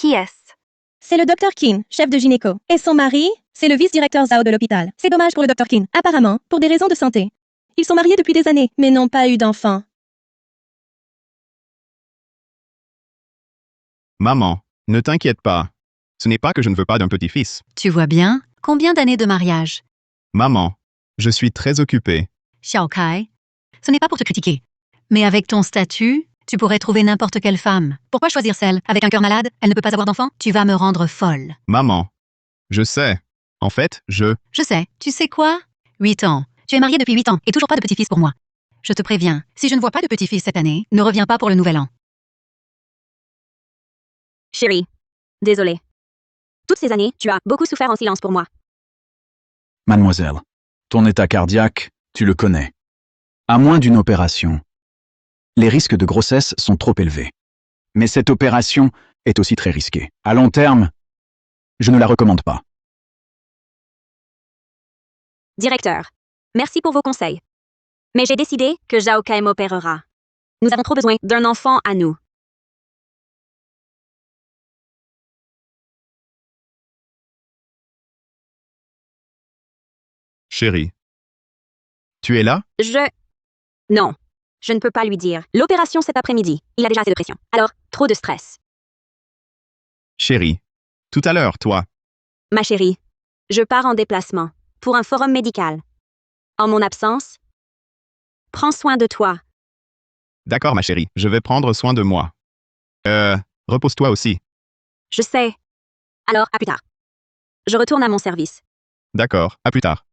Qui est-ce? C'est le Dr. Keane, chef de gynéco. Et son mari, c'est le vice-directeur Zhao de l'hôpital. C'est dommage pour le Dr. Keane, apparemment, pour des raisons de santé. Ils sont mariés depuis des années, mais n'ont pas eu d'enfants. Maman, ne t'inquiète pas. Ce n'est pas que je ne veux pas d'un petit-fils. Tu vois bien, combien d'années de mariage? Maman, je suis très occupé. Xiao Kai, ce n'est pas pour te critiquer. Mais avec ton statut, tu pourrais trouver n'importe quelle femme. Pourquoi choisir celle avec un cœur malade? Elle ne peut pas avoir d'enfant? Tu vas me rendre folle. Maman, je sais. En fait, Je sais. Tu sais quoi? 8 ans. Tu es marié depuis 8 ans et toujours pas de petit-fils pour moi. Je te préviens, si je ne vois pas de petit-fils cette année, ne reviens pas pour le nouvel an. Chérie, désolée. Toutes ces années, tu as beaucoup souffert en silence pour moi. Mademoiselle, ton état cardiaque, tu le connais. À moins d'une opération, les risques de grossesse sont trop élevés. Mais cette opération est aussi très risquée. À long terme, je ne la recommande pas. Directeur, merci pour vos conseils. Mais j'ai décidé que Zhao Kai m'opérera. Nous avons trop besoin d'un enfant à nous. chérie. Tu es là? Non, je ne peux pas lui dire. L'opération cet après-midi. Il a déjà assez de pression. Alors, trop de stress. Chérie. Tout à l'heure, toi. Ma chérie, je pars en déplacement pour un forum médical. En mon absence, prends soin de toi. D'accord, ma chérie, je vais prendre soin de moi. Repose-toi aussi. Je sais. Alors, à plus tard. Je retourne à mon service. D'accord, à plus tard.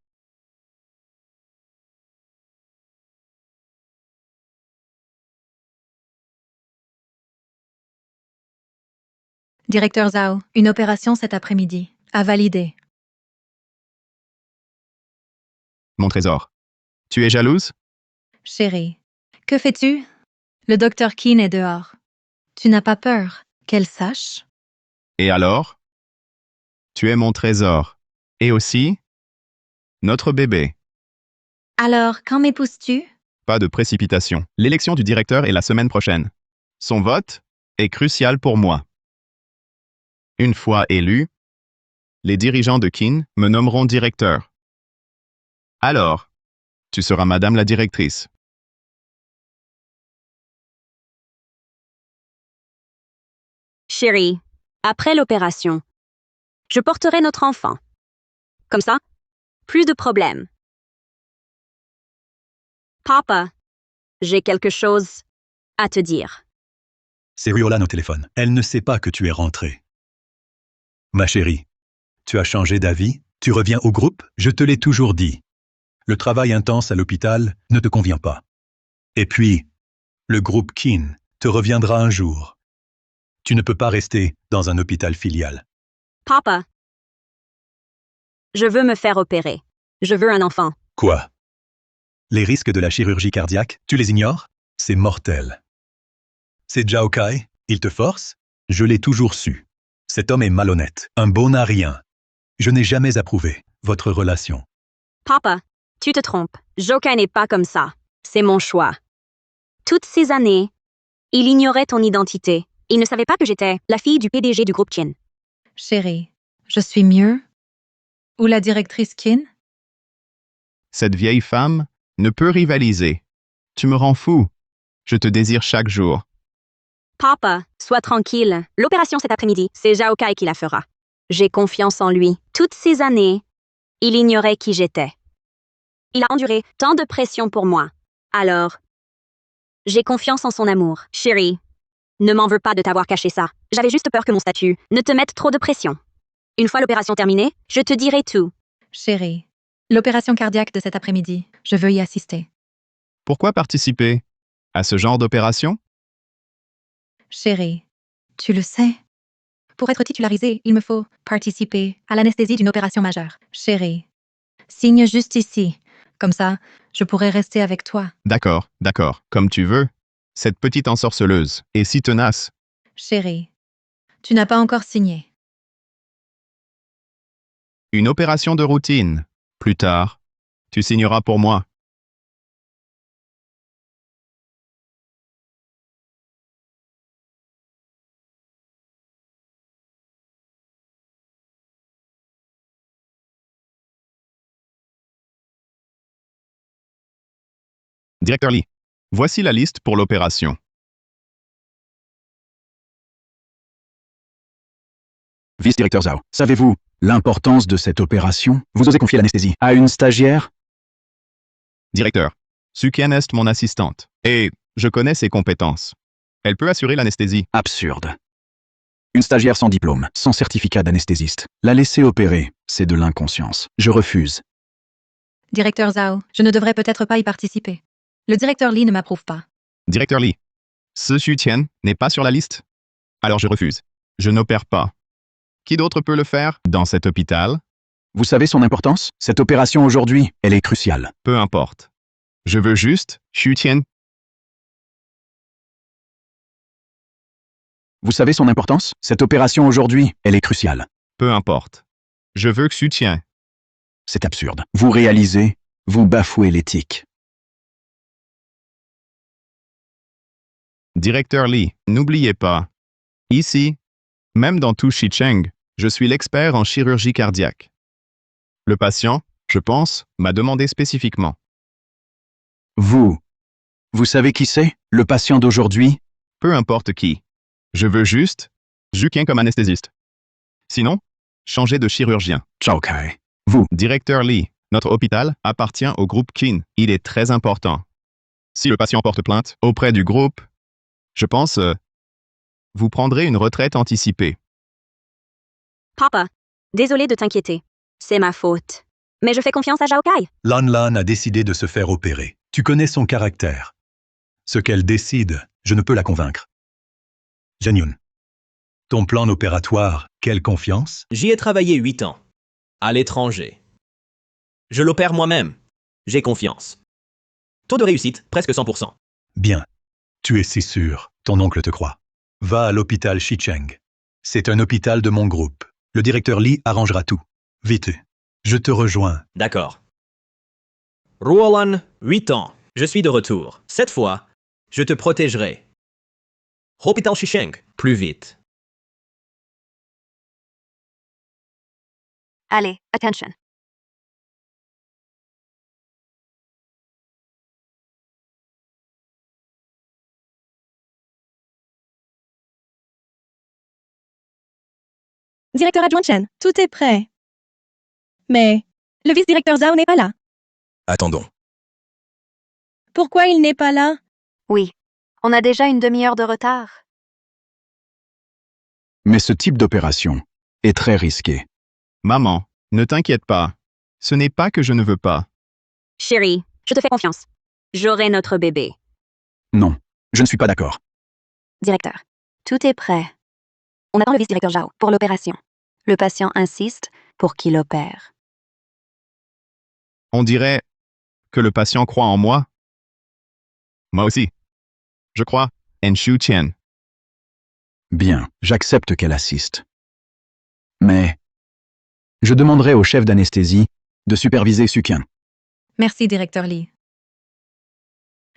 Directeur Zhao, une opération cet après-midi. À valider. Mon trésor. Tu es jalouse? Chérie, que fais-tu? Le Dr. Keane est dehors. Tu n'as pas peur qu'elle sache? Et alors? Tu es mon trésor. Et aussi, notre bébé. Alors, quand m'épouses-tu? Pas de précipitation. L'élection du directeur est la semaine prochaine. Son vote est crucial pour moi. Une fois élu, les dirigeants de Keane me nommeront directeur. Alors, tu seras madame la directrice. Chérie, après l'opération, je porterai notre enfant. Comme ça, plus de problèmes. Papa, j'ai quelque chose à te dire. C'est Riolan au téléphone. Elle ne sait pas que tu es rentrée. Ma chérie, tu as changé d'avis? Tu reviens au groupe? Je te l'ai toujours dit. Le travail intense à l'hôpital ne te convient pas. Et puis, le groupe Keane te reviendra un jour. Tu ne peux pas rester dans un hôpital filial. Papa, je veux me faire opérer. Je veux un enfant. Quoi? Les risques de la chirurgie cardiaque, tu les ignores? C'est mortel. C'est Zhao Kai? Il te force? Je l'ai toujours su. Cet homme est malhonnête, un bon à rien. Je n'ai jamais approuvé votre relation. Papa, tu te trompes. Joka n'est pas comme ça. C'est mon choix. Toutes ces années, il ignorait ton identité. Il ne savait pas que j'étais la fille du PDG du groupe Keane. Chérie, je suis mieux? Ou la directrice Keane? Cette vieille femme ne peut rivaliser. Tu me rends fou. Je te désire chaque jour. Papa, sois tranquille. L'opération cet après-midi, c'est Zhao Kai qui la fera. J'ai confiance en lui. Toutes ces années, il ignorait qui j'étais. Il a enduré tant de pression pour moi. Alors, j'ai confiance en son amour. Chérie, ne m'en veux pas de t'avoir caché ça. J'avais juste peur que mon statut ne te mette trop de pression. Une fois l'opération terminée, je te dirai tout. Chérie, l'opération cardiaque de cet après-midi, je veux y assister. Pourquoi participer à ce genre d'opération? Chérie, tu le sais. Pour être titularisé, il me faut participer à l'anesthésie d'une opération majeure. Chérie, signe juste ici. Comme ça, je pourrai rester avec toi. D'accord, comme tu veux. Cette petite ensorceleuse est si tenace. Chérie, tu n'as pas encore signé. Une opération de routine. Plus tard, tu signeras pour moi. Directeur Lee, voici la liste pour l'opération. Vice-directeur Zhao, savez-vous l'importance de cette opération? Vous osez confier l'anesthésie à une stagiaire? Directeur, Sukian est mon assistante. Et je connais ses compétences. Elle peut assurer l'anesthésie. Absurde. Une stagiaire sans diplôme, sans certificat d'anesthésiste. La laisser opérer, c'est de l'inconscience. Je refuse. Directeur Zhao, je ne devrais peut-être pas y participer. Le directeur Lee ne m'approuve pas. Directeur Lee, ce Sukian n'est pas sur la liste. Alors je refuse. Je n'opère pas. Qui d'autre peut le faire dans cet hôpital? Vous savez son importance? Cette opération aujourd'hui, elle est cruciale. Peu importe. Je veux juste Sukian. Vous savez son importance? Cette opération aujourd'hui, elle est cruciale. Peu importe. Je veux que Sukian. C'est absurde. Vous réalisez? Vous bafouez l'éthique. Directeur Lee, n'oubliez pas. Ici, même dans tout Shicheng, je suis l'expert en chirurgie cardiaque. Le patient, je pense, m'a demandé spécifiquement. Vous savez qui c'est? Le patient d'aujourd'hui? Peu importe qui. Je veux juste Sukian comme anesthésiste. Sinon, changez de chirurgien. Chao Kai. Directeur Lee, notre hôpital appartient au groupe Qin. Il est très important. Si le patient porte plainte auprès du groupe, je pense, vous prendrez une retraite anticipée. Papa, désolé de t'inquiéter. C'est ma faute. Mais je fais confiance à Zhao Kai. Lan Lan a décidé de se faire opérer. Tu connais son caractère. Ce qu'elle décide, je ne peux la convaincre. Janyun, ton plan opératoire, quelle confiance? J'y ai travaillé 8 ans. À l'étranger. Je l'opère moi-même. J'ai confiance. Taux de réussite, presque 100%. Bien. Tu es si sûr, ton oncle te croit. Va à l'hôpital Shicheng. C'est un hôpital de mon groupe. Le directeur Lee arrangera tout. Vite. Je te rejoins. D'accord. Ruolan, 8 ans. Je suis de retour. Cette fois, je te protégerai. Hôpital Shicheng, plus vite. Allez, attention. Directeur adjoint Chen, tout est prêt. Mais le vice-directeur Zhao n'est pas là. Attendons. Pourquoi il n'est pas là? Oui. On a déjà une demi-heure de retard. Mais ce type d'opération est très risqué. Maman, ne t'inquiète pas. Ce n'est pas que je ne veux pas. Chérie, je te fais confiance. J'aurai notre bébé. Non, je ne suis pas d'accord. Directeur, tout est prêt. On attend le vice-directeur Zhao pour l'opération. Le patient insiste pour qu'il opère. On dirait que le patient croit en moi. Moi aussi. Je crois en Sukian. Bien, j'accepte qu'elle assiste. Mais je demanderai au chef d'anesthésie de superviser Sukian. Merci, directeur Lee.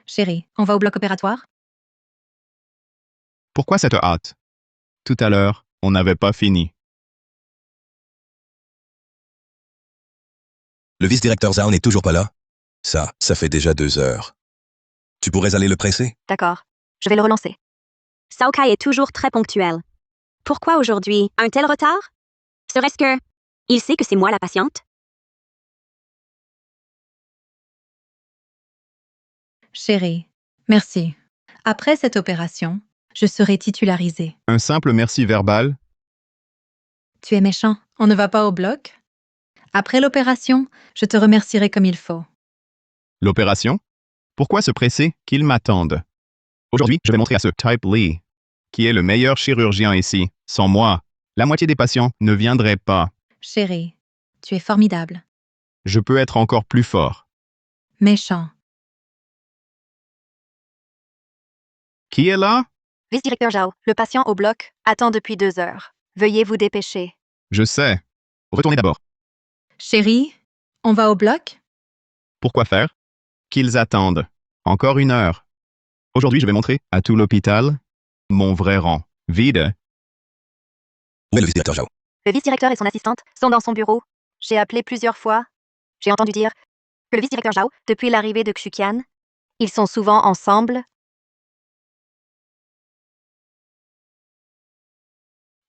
Chérie, on va au bloc opératoire? Pourquoi cette hâte? Tout à l'heure, on n'avait pas fini. Le vice-directeur Zhao n'est toujours pas là? Ça fait déjà 2 heures. Tu pourrais aller le presser? D'accord. Je vais le relancer. Zhao Kai est toujours très ponctuel. Pourquoi aujourd'hui un tel retard? Serait-ce que... Il sait que c'est moi la patiente? Chérie, merci. Après cette opération, je serai titularisée. Un simple merci verbal? Tu es méchant, on ne va pas au bloc? Après l'opération, je te remercierai comme il faut. L'opération? Pourquoi se presser qu'ils m'attendent? Aujourd'hui, je vais montrer à ce Type Lee, qui est le meilleur chirurgien ici. Sans moi, la moitié des patients ne viendraient pas. Chérie, tu es formidable. Je peux être encore plus fort. Méchant. Qui est là? Vice-directeur Zhao, le patient au bloc attend depuis 2 heures. Veuillez vous dépêcher. Je sais. Retournez d'abord. Chérie, on va au bloc? Pourquoi faire? Qu'ils attendent. Encore 1 heure. Aujourd'hui, je vais montrer à tout l'hôpital mon vrai rang. Vide. Où est le vice-directeur Zhao? Le vice-directeur et son assistante sont dans son bureau. J'ai appelé plusieurs fois. J'ai entendu dire que le vice-directeur Zhao, depuis l'arrivée de Xuqian, Ils sont souvent ensemble.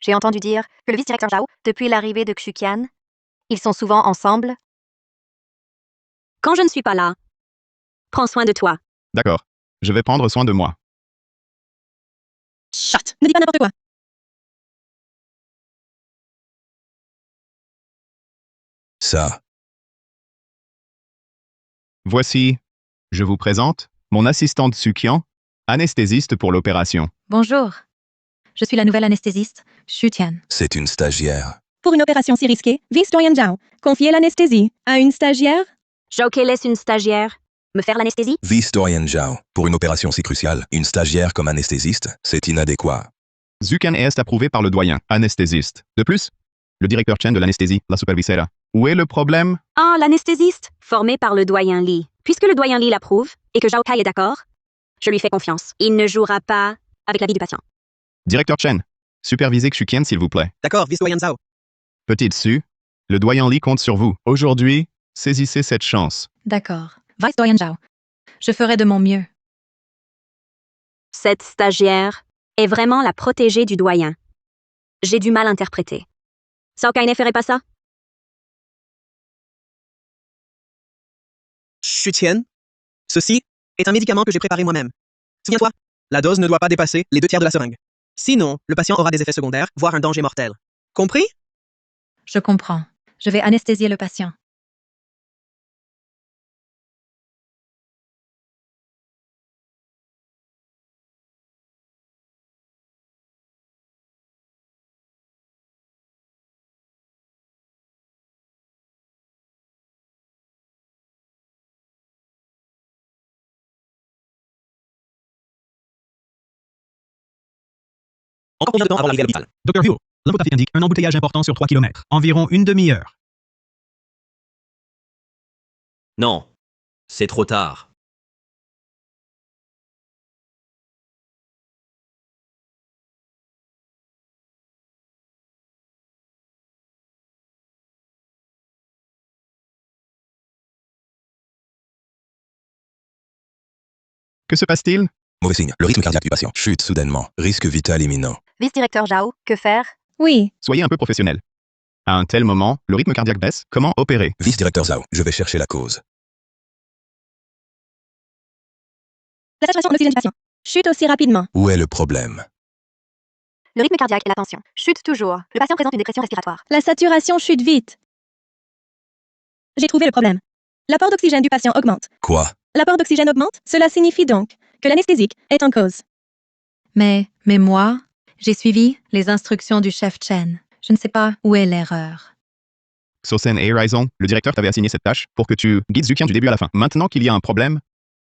J'ai entendu dire que le vice-directeur Zhao, depuis l'arrivée de Xuqian, ils sont souvent ensemble. Quand je ne suis pas là, prends soin de toi. D'accord. Je vais prendre soin de moi. Chut, ne dis pas n'importe quoi. Ça, Voici, je vous présente, mon assistante Sukian, anesthésiste pour l'opération. Bonjour. Je suis la nouvelle anesthésiste, Shutian. c'est une stagiaire. Pour une opération si risquée, vice-doyen Zhao, confier l'anesthésie à une stagiaire? Zhao laisse une stagiaire me faire l'anesthésie. Vice-doyen Zhao. Pour une opération si cruciale, une stagiaire comme anesthésiste, c'est inadéquat. Zukan est approuvé par le doyen, anesthésiste. De plus, le directeur Chen de l'anesthésie, la supervisera. Où est le problème? Ah, l'anesthésiste, formé par le doyen Li. Puisque le doyen Li l'approuve et que Zhao Kai est d'accord, je lui fais confiance. Il ne jouera pas avec la vie du patient. Directeur Chen, supervisez Xuqian s'il vous plaît. D'accord, vice-doyen Zhao. Petite Su, le doyen Li compte sur vous. Aujourd'hui, saisissez cette chance. D'accord. Vice-doyen Zhao. Je ferai de mon mieux. Cette stagiaire est vraiment la protégée du doyen. J'ai du mal à interpréter. Zhao Kai ne ferait pas ça? Shutian, ceci est un médicament que j'ai préparé moi-même. Souviens-toi, la dose ne doit pas dépasser les 2/3 de la seringue. Sinon, le patient aura des effets secondaires, voire un danger mortel. Compris? Je comprends. Je vais anesthésier le patient. Encore combien de temps avant l'arrivée à l'hôpital? Dr. Hu, l'infographique indique un embouteillage important sur 3 km. Environ une demi-heure. Non, c'est trop tard. Que se passe-t-il? Mauvais signe. Le rythme cardiaque du patient chute soudainement. Risque vital imminent. Vice-directeur Zhao, que faire? Oui, Soyez un peu professionnel. À un tel moment, le rythme cardiaque baisse. Comment opérer? Vice-directeur Zhao, je vais chercher la cause. la saturation en oxygène du patient chute aussi rapidement. Où est le problème? Le rythme cardiaque et la tension chutent toujours. Le patient présente une dépression respiratoire. La saturation chute vite. J'ai trouvé le problème. L'apport d'oxygène du patient augmente. Quoi? L'apport d'oxygène augmente, cela signifie donc que l'anesthésique est en cause. Mais moi, j'ai suivi les instructions du chef Chen. Je ne sais pas où est l'erreur. Sosen et Raison, le directeur t'avait assigné cette tâche pour que tu guides Zukian du début à la fin. Maintenant qu'il y a un problème,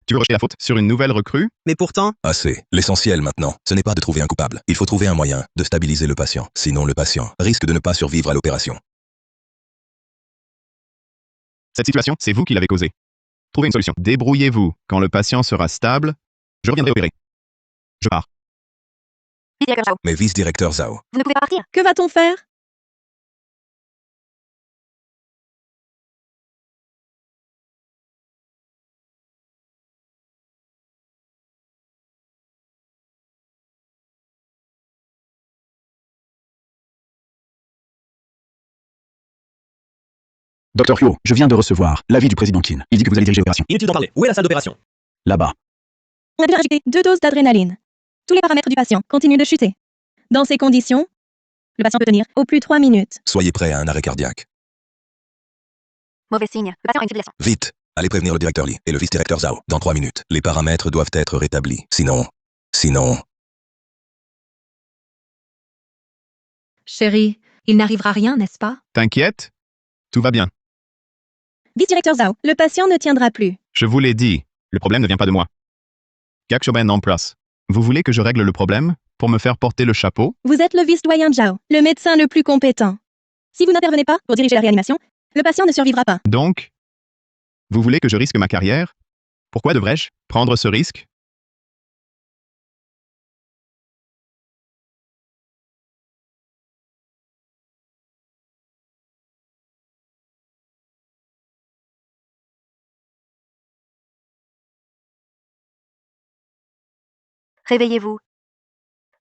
tu veux rejeter la faute sur une nouvelle recrue? Mais pourtant, Assez. L'essentiel maintenant, ce n'est pas de trouver un coupable. Il faut trouver un moyen de stabiliser le patient. Sinon, le patient risque de ne pas survivre à l'opération. Cette situation, c'est vous qui l'avez causée. Trouvez une solution. Débrouillez-vous. Quand le patient sera stable, je reviendrai opérer. Je pars. Vice-directeur Zhao, Mais vice-directeur Zhao, vous ne pouvez pas partir. Que va-t-on faire? Dr. Hyo, je viens de recevoir l'avis du président Qin. Il dit que vous allez diriger l'opération. inutile d'en parler. Où est la salle d'opération? Là-bas. On a déjà injecté 2 doses d'adrénaline. Tous les paramètres du patient continuent de chuter. Dans ces conditions, le patient peut tenir au plus 3 minutes. soyez prêt à un arrêt cardiaque. Mauvais signe. Le patient a une fibrillation. Vite! Allez prévenir le directeur Li et le vice-directeur Zhao. Dans 3 minutes, les paramètres doivent être rétablis. Sinon... Chérie, il n'arrivera rien, n'est-ce pas? T'inquiète? Tout va bien. Vice-directeur Zhao, le patient ne tiendra plus. Je vous l'ai dit, le problème ne vient pas de moi. Gakshoben en place. Vous voulez que je règle le problème pour me faire porter le chapeau? Vous êtes le vice-doyen Zhao, le médecin le plus compétent. Si vous n'intervenez pas pour diriger la réanimation, le patient ne survivra pas. Donc, vous voulez que je risque ma carrière? Pourquoi devrais-je prendre ce risque? Réveillez-vous.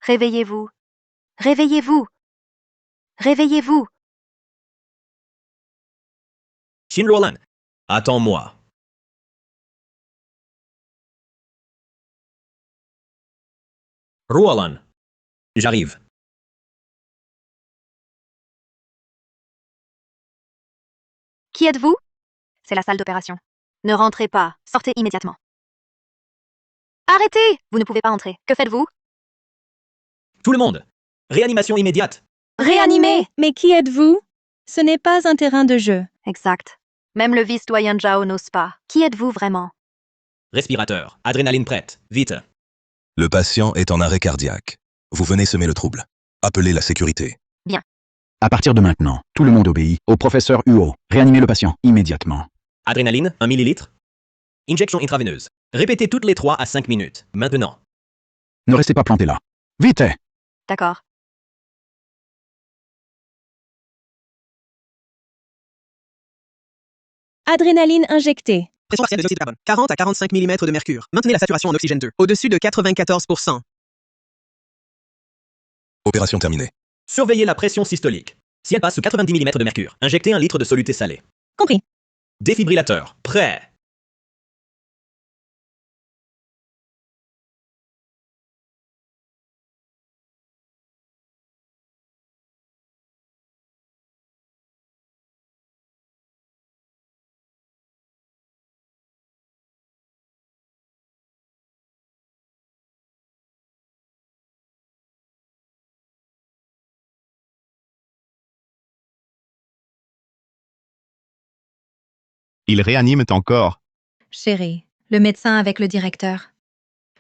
Réveillez-vous. Réveillez-vous. Réveillez-vous. Shin Roland, attends-moi. Roland, j'arrive. Qui êtes-vous? C'est la salle d'opération. Ne rentrez pas. Sortez immédiatement. Arrêtez! Vous ne pouvez pas entrer. Que faites-vous? Tout le monde, réanimation immédiate. Réanimé! Mais qui êtes-vous? Ce n'est pas un terrain de jeu. Exact. Même le vice-doyen Zhao n'ose pas. Qui êtes-vous vraiment? Respirateur, adrénaline prête, vite. Le patient est en arrêt cardiaque. Vous venez semer le trouble. Appelez la sécurité. À partir de maintenant, tout le monde obéit au professeur Huo. Réanimez le patient immédiatement. Adrénaline, 1 millilitre. Injection intraveineuse. Répétez toutes les 3 à 5 minutes. Maintenant. Ne restez pas planté là. Vite! D'accord. Adrénaline injectée. Pression partielle de dioxyde de carbone. 40 à 45 mm de mercure. Maintenez la saturation en oxygène 2. Au-dessus de 94%. Opération terminée. Surveillez la pression systolique. Si elle passe sous 90 mm de mercure, injectez 1 litre de soluté salé. Compris. Défibrillateur, prêt. Ils réaniment encore. Chérie, le médecin avec le directeur.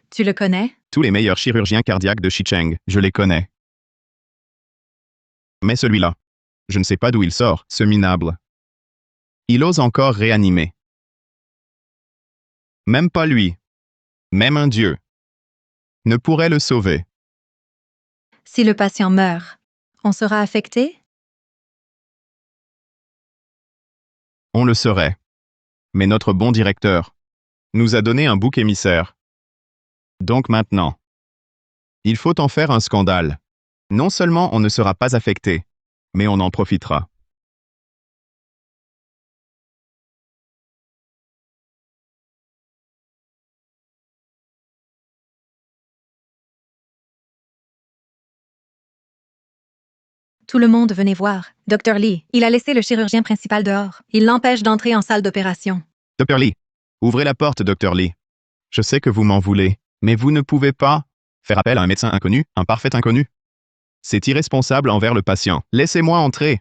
Tu le connais? Tous les meilleurs chirurgiens cardiaques de Shicheng, je les connais. Mais celui-là, je ne sais pas d'où il sort, ce minable. Il ose encore réanimer. Même pas lui. Même un dieu. Ne pourrait le sauver. Si le patient meurt, on sera affecté? On le saurait. Mais notre bon directeur nous a donné un bouc émissaire. Donc maintenant, il faut en faire un scandale. Non seulement on ne sera pas affecté, mais on en profitera. Tout le monde venait voir. Dr. Lee, il a laissé le chirurgien principal dehors. Il l'empêche d'entrer en salle d'opération. Dr. Lee, ouvrez la porte, Dr. Lee. Je sais que vous m'en voulez, mais vous ne pouvez pas faire appel à un médecin inconnu, un parfait inconnu. C'est irresponsable envers le patient. Laissez-moi entrer.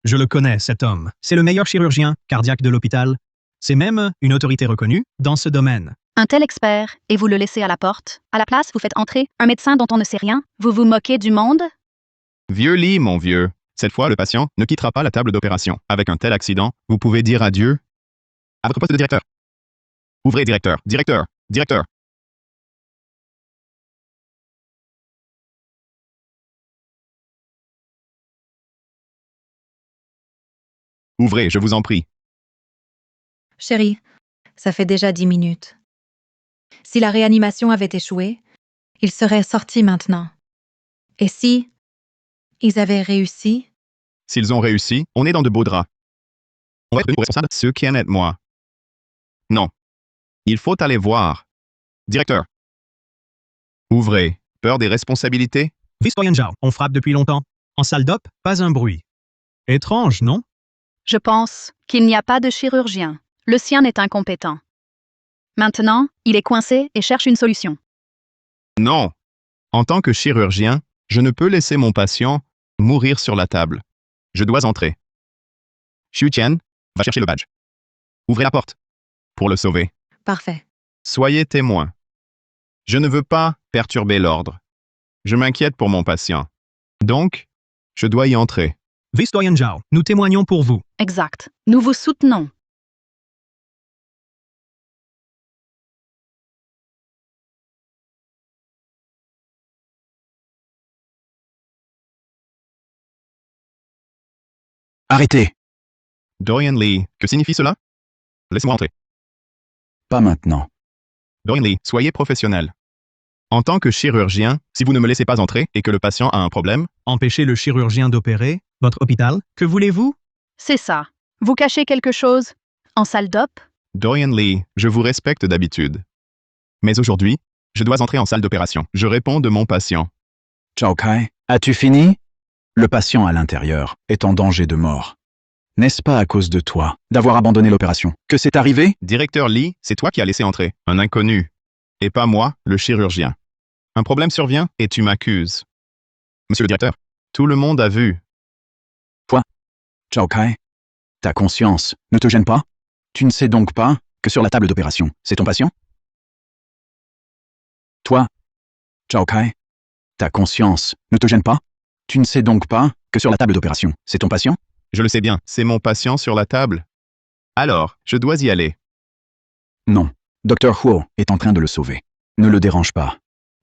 Je le connais, cet homme. C'est le meilleur chirurgien cardiaque de l'hôpital. C'est même une autorité reconnue dans ce domaine. Un tel expert, et vous le laissez à la porte. À la place, vous faites entrer un médecin dont on ne sait rien. Vous vous moquez du monde? Vieux Lee, mon vieux. Cette fois, le patient ne quittera pas la table d'opération. Avec un tel accident, vous pouvez dire adieu à votre poste de directeur. Ouvrez, directeur, directeur, directeur. Ouvrez, je vous en prie. Chérie, ça fait déjà 10 minutes. Si la réanimation avait échoué, il serait sorti maintenant. Et si ils avaient réussi? S'ils ont réussi, on est dans de beaux draps. On va être tenu responsable, ceux qui en êtes moi. Non. Il faut aller voir. Directeur. Ouvrez. Peur des responsabilités? Vice-doyen Zhao, on frappe depuis longtemps. En salle d'op, pas un bruit. Étrange, non? Je pense qu'il n'y a pas de chirurgien. Le sien est incompétent. Maintenant, il est coincé et cherche une solution. Non. En tant que chirurgien, je ne peux laisser mon patient mourir sur la table. Je dois entrer. Xu Tian, va chercher le badge. Ouvrez la porte. Pour le sauver. Parfait. Soyez témoin. Je ne veux pas perturber l'ordre. Je m'inquiète pour mon patient. Donc, je dois y entrer. Vice-doyen Zhao, nous témoignons pour vous. Exact. Nous vous soutenons. Arrêtez! Dorian Lee, que signifie cela? Laissez-moi entrer. Pas maintenant. Dorian Lee, soyez professionnel. En tant que chirurgien, si vous ne me laissez pas entrer et que le patient a un problème, Empêcher le chirurgien d'opérer, votre hôpital, que voulez-vous? C'est ça. Vous cachez quelque chose? En salle d'op? Dorian Lee, je vous respecte d'habitude. Mais aujourd'hui, je dois entrer en salle d'opération. Je réponds de mon patient. Chao Kai, as-tu fini? Le patient à l'intérieur est en danger de mort. N'est-ce pas à cause de toi, d'avoir abandonné l'opération, que c'est arrivé? Directeur Lee, c'est toi qui as laissé entrer un inconnu. Et pas moi, le chirurgien. Un problème survient et tu m'accuses. Monsieur le directeur, tout le monde a vu. Chao Kai, ta conscience ne te gêne pas? Tu ne sais donc pas que sur la table d'opération, c'est ton patient? Toi, Chao Kai, ta conscience ne te gêne pas? Tu ne sais donc pas que sur la table d'opération, c'est ton patient? Je le sais bien, c'est mon patient sur la table. Alors, je dois y aller. Non, Dr. Huo est en train de le sauver. Ne le dérange pas.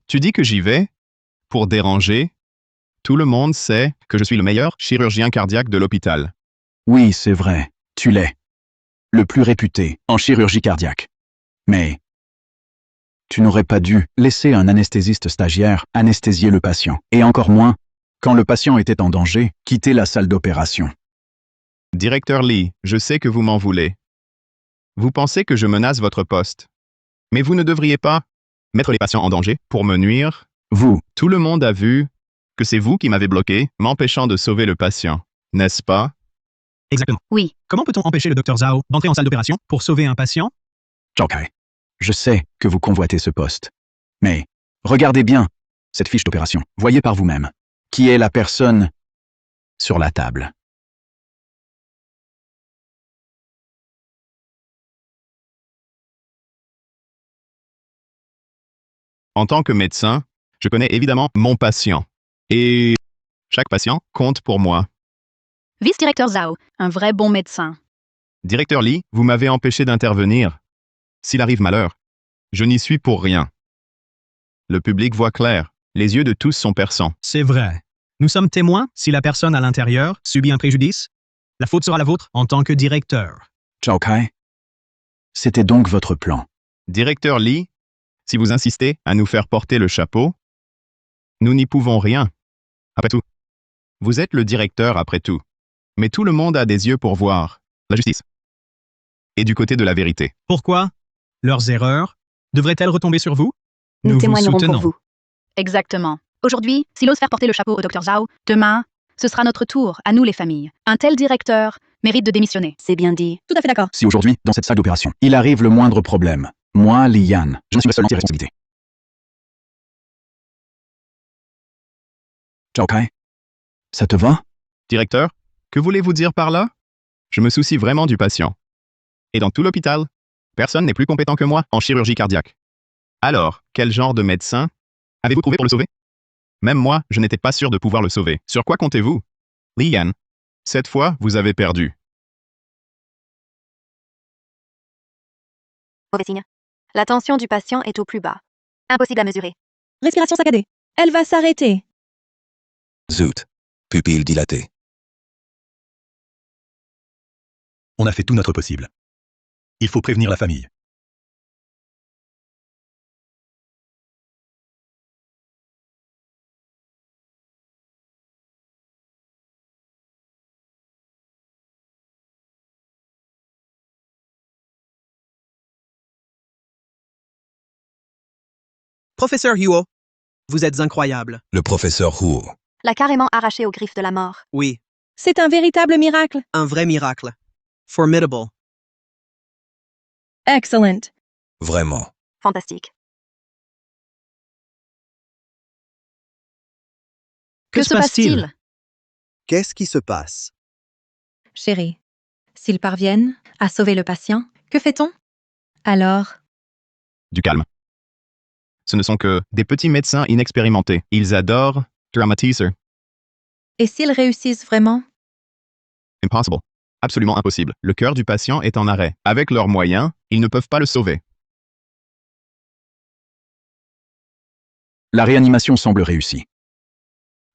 Tu dis que j'y vais? Pour déranger? Tout le monde sait que je suis le meilleur chirurgien cardiaque de l'hôpital. Oui, c'est vrai, tu l'es. Le plus réputé en chirurgie cardiaque. Mais tu n'aurais pas dû laisser un anesthésiste stagiaire anesthésier le patient. Et encore moins, quand le patient était en danger, quitter la salle d'opération. Directeur Lee, je sais que vous m'en voulez. Vous pensez que je menace votre poste. Mais vous ne devriez pas mettre les patients en danger pour me nuire. Vous, Tout le monde a vu que c'est vous qui m'avez bloqué, m'empêchant de sauver le patient. N'est-ce pas? Exactement. Oui. Comment peut-on empêcher le Dr Zhao d'entrer en salle d'opération pour sauver un patient? Chao Kai, je sais que vous convoitez ce poste. Mais regardez bien cette fiche d'opération. Voyez par vous-même. Qui est la personne sur la table? En tant que médecin, je connais évidemment mon patient. Et chaque patient compte pour moi. Vice-directeur Zhao, un vrai bon médecin. Directeur Lee, vous m'avez empêché d'intervenir. S'il arrive malheur, je n'y suis pour rien. Le public voit clair. Les yeux de tous sont perçants. C'est vrai. Nous sommes témoins si la personne à l'intérieur subit un préjudice. La faute sera la vôtre en tant que directeur. Chao Kai, c'était donc votre plan. Directeur Lee, si vous insistez à nous faire porter le chapeau, nous n'y pouvons rien. Après tout, vous êtes le directeur après tout. Mais tout le monde a des yeux pour voir la justice. Et du côté de la vérité. Pourquoi? Leurs erreurs devraient-elles retomber sur vous? Nous vous témoignerons soutenons. pour vous. Exactement. Aujourd'hui, s'il ose faire porter le chapeau au Dr Zhao, demain, ce sera notre tour, à nous les familles. Un tel directeur mérite de démissionner. C'est bien dit. Tout à fait d'accord. Si aujourd'hui, dans cette salle d'opération, il arrive le moindre problème, moi, Li Yan, je suis la seule entière responsabilité. Chao Kai, ça te va? Directeur, que voulez-vous dire par là? Je me soucie vraiment du patient. Et dans tout l'hôpital, personne n'est plus compétent que moi en chirurgie cardiaque. Alors, quel genre de médecin avez-vous trouvé pour le sauver? Même moi, je n'étais pas sûr de pouvoir le sauver. Sur quoi comptez-vous? Li Yan, cette fois, vous avez perdu. Mauvais signe. La tension du patient est au plus bas. Impossible à mesurer. Respiration saccadée. Elle va s'arrêter. Zut. Pupille dilatée. On a fait tout notre possible. Il faut prévenir la famille. Professeur Huo, vous êtes incroyable. Le professeur Huo. L'a carrément arraché aux griffes de la mort. Oui, C'est un véritable miracle. un vrai miracle. Formidable. Excellent. Vraiment. Fantastique. Que se passe-t-il? Qu'est-ce qui se passe? Chérie, s'ils parviennent à sauver le patient, que fait-on? Alors, Du calme. Ce ne sont que des petits médecins inexpérimentés. Ils adorent dramatiser. et s'ils réussissent vraiment? Impossible. Absolument impossible. Le cœur du patient est en arrêt. Avec leurs moyens, ils ne peuvent pas le sauver. La réanimation semble réussie.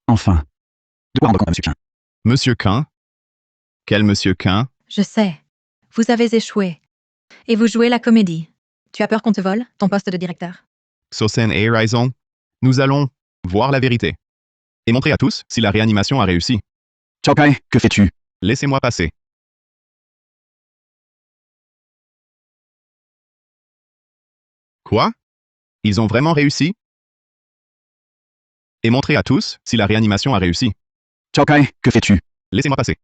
Enfin. De quoi rendre compte à Monsieur Quin? Monsieur Quin? Quel Monsieur Quin? Je sais. Vous avez échoué. Et vous jouez la comédie. Tu as peur qu'on te vole ton poste de directeur? Sosen a raison. Nous allons voir la vérité. Et montrer à tous si la réanimation a réussi. Chao Kai, que fais-tu? Laissez-moi passer. Quoi? Ils ont vraiment réussi? Et montrer à tous si la réanimation a réussi. Chao Kai, que fais-tu? Laissez-moi passer.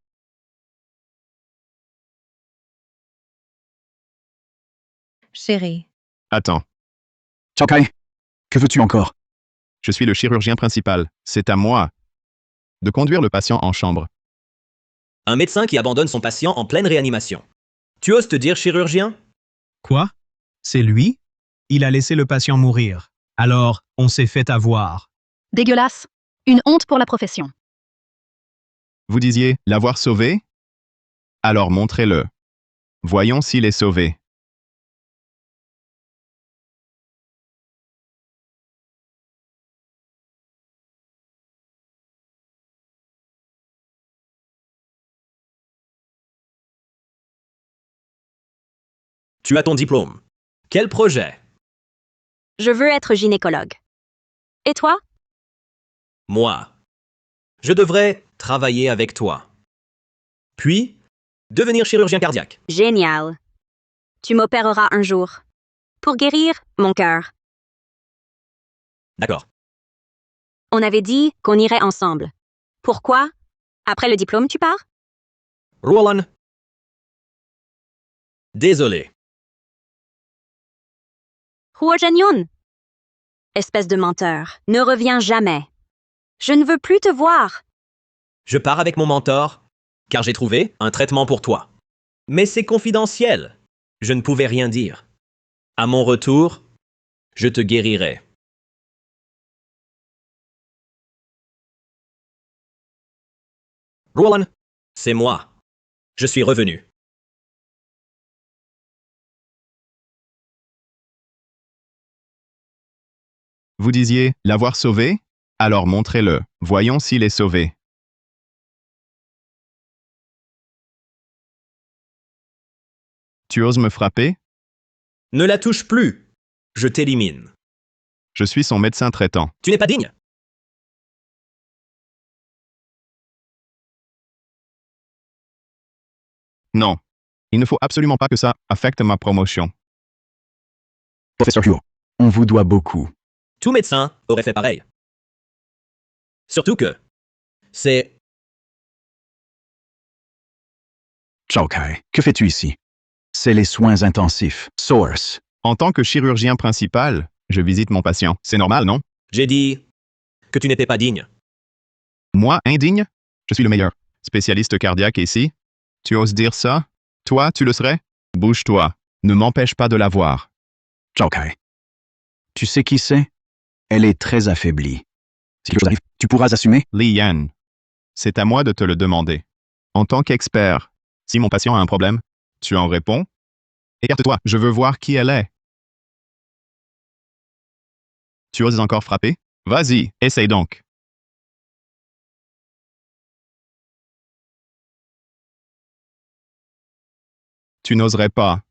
Chérie, Attends, Chao Kai, que veux-tu encore? je suis le chirurgien principal. C'est à moi de conduire le patient en chambre. Un médecin qui abandonne son patient en pleine réanimation. Tu oses te dire chirurgien? Quoi? C'est lui? Il a laissé le patient mourir. Alors, on s'est fait avoir. Dégueulasse. Une honte pour la profession. Vous disiez l'avoir sauvé? Alors montrez-le. Voyons s'il est sauvé. Tu as ton diplôme. Quel projet? Je veux être gynécologue. Et toi? Moi. Je devrais travailler avec toi. Puis, devenir chirurgien cardiaque. Génial. Tu m'opéreras un jour. Pour guérir mon cœur. D'accord. On avait dit qu'on irait ensemble. Pourquoi? Après le diplôme, tu pars? Roland. Désolé. Huojianyun. Espèce de menteur, ne reviens jamais. Je ne veux plus te voir. Je pars avec mon mentor, car j'ai trouvé un traitement pour toi. Mais c'est confidentiel. Je ne pouvais rien dire. À mon retour, je te guérirai. Roland, c'est moi. Je suis revenu. Vous disiez l'avoir sauvé? Alors montrez-le. Voyons s'il est sauvé. Tu oses me frapper? Ne la touche plus. Je t'élimine. Je suis son médecin traitant. Tu n'es pas digne. Non. Il ne faut absolument pas que ça affecte ma promotion. Professeur Huo, on vous doit beaucoup. Tout médecin aurait fait pareil. Surtout que c'est... Chao Kai, que fais-tu ici? C'est les soins intensifs. Source. En tant que chirurgien principal, je visite mon patient. C'est normal, non? J'ai dit que tu n'étais pas digne. Moi, indigne? Je suis le meilleur spécialiste cardiaque ici. Tu oses dire ça? Toi, tu le serais? Bouge-toi. Ne m'empêche pas de la voir. Chao Kai. Tu sais qui c'est? Elle est très affaiblie. Si quelque chose arrive, tu pourras assumer? Li Yan. C'est à moi de te le demander. En tant qu'expert, si mon patient a un problème, tu en réponds? Écarte-toi, je veux voir qui elle est. Tu oses encore frapper? Vas-y, essaye donc. Tu n'oserais pas.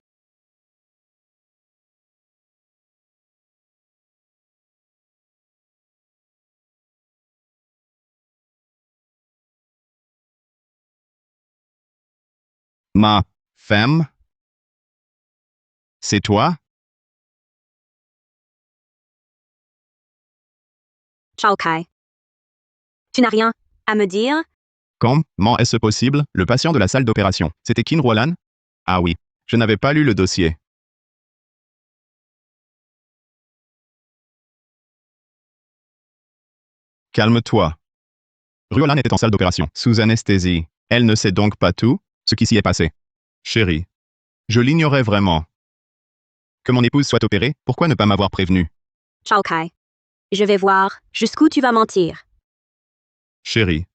Ma femme? C'est toi? Chao Kai. Tu n'as rien à me dire? Comment est-ce possible? Le patient de la salle d'opération, c'était Qin Ruolan? Ah oui, je n'avais pas lu le dossier. Calme-toi. Ruolan était en salle d'opération, sous anesthésie. Elle ne sait donc pas tout, ce qui s'y est passé. Chérie, je l'ignorais vraiment. Que mon épouse soit opérée, pourquoi ne pas m'avoir prévenu? Chao Kai. Je vais voir jusqu'où tu vas mentir. Chérie,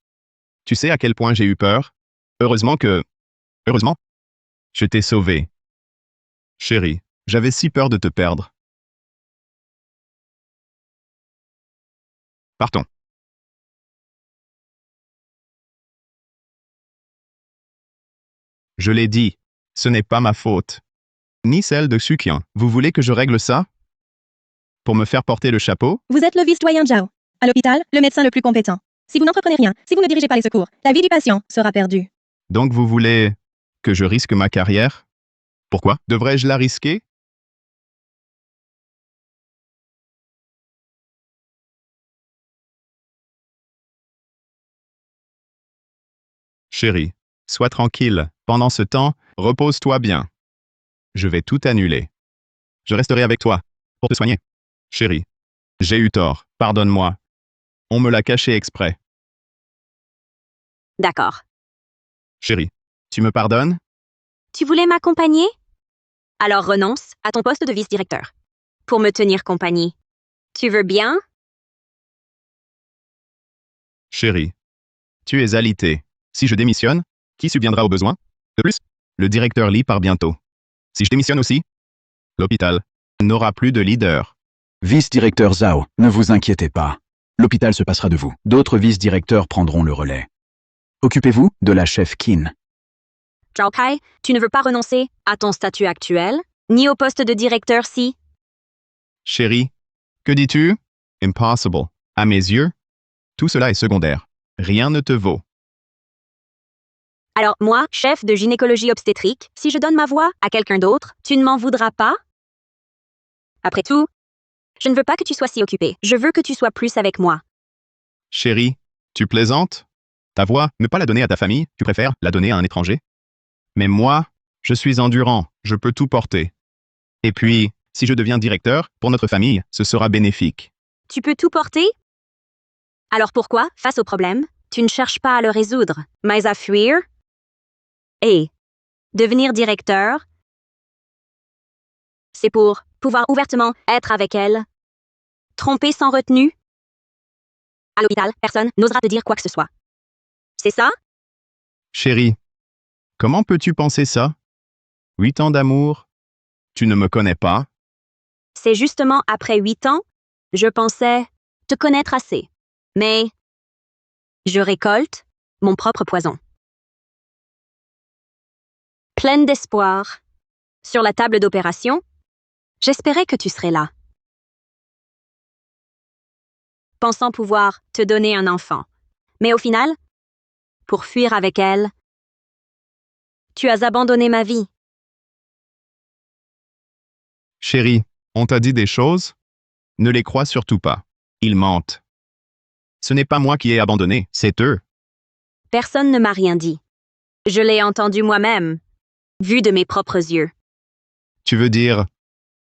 tu sais à quel point j'ai eu peur? Heureusement, je t'ai sauvé. Chérie, j'avais si peur de te perdre. Partons. Je l'ai dit, ce n'est pas ma faute. Ni celle de Sukian. Vous voulez que je règle ça? Pour me faire porter le chapeau? Vous êtes le vice-doyen Zhao. À l'hôpital, le médecin le plus compétent. Si vous n'entreprenez rien, si vous ne dirigez pas les secours, la vie du patient sera perdue. Donc vous voulez que je risque ma carrière? Pourquoi devrais-je la risquer? Chérie, sois tranquille. Pendant ce temps, repose-toi bien. Je vais tout annuler. Je resterai avec toi pour te soigner. Chérie, j'ai eu tort. Pardonne-moi. On me l'a caché exprès. D'accord. Chérie, tu me pardonnes? Tu voulais m'accompagner? Alors renonce à ton poste de vice-directeur. Pour me tenir compagnie. Tu veux bien? Chérie, tu es alité. Si je démissionne, qui subviendra aux besoins? De plus, le directeur Lee part bientôt. Si je démissionne aussi, l'hôpital n'aura plus de leader. Vice-directeur Zhao, ne vous inquiétez pas. L'hôpital se passera de vous. D'autres vice-directeurs prendront le relais. Occupez-vous de la chef Qin. Zhao Kai, tu ne veux pas renoncer à ton statut actuel, ni au poste de directeur si... Chérie, que dis-tu? Impossible. À mes yeux, tout cela est secondaire. Rien ne te vaut. Alors moi, chef de gynécologie obstétrique, si je donne ma voix à quelqu'un d'autre, tu ne m'en voudras pas? Après tout, je ne veux pas que tu sois si occupé. Je veux que tu sois plus avec moi. Chérie, tu plaisantes? Ta voix, ne pas la donner à ta famille, tu préfères la donner à un étranger? Mais moi, je suis endurant, je peux tout porter. Et puis, si je deviens directeur, pour notre famille, ce sera bénéfique. Tu peux tout porter? Alors pourquoi, face au problème, tu ne cherches pas à le résoudre, mais à fuir? Et devenir directeur, c'est pour pouvoir ouvertement être avec elle. Tromper sans retenue? À l'hôpital, personne n'osera te dire quoi que ce soit. C'est ça? Chérie, comment peux-tu penser ça? 8 ans d'amour? Tu ne me connais pas? C'est justement après 8 ans, je pensais te connaître assez. Mais je récolte mon propre poison. Pleine d'espoir, sur la table d'opération, j'espérais que tu serais là. Pensant pouvoir te donner un enfant. Mais au final, pour fuir avec elle, tu as abandonné ma vie. Chérie, on t'a dit des choses? Ne les crois surtout pas. Ils mentent. Ce n'est pas moi qui ai abandonné, c'est eux. Personne ne m'a rien dit. Je l'ai entendu moi-même, vu de mes propres yeux. Tu veux dire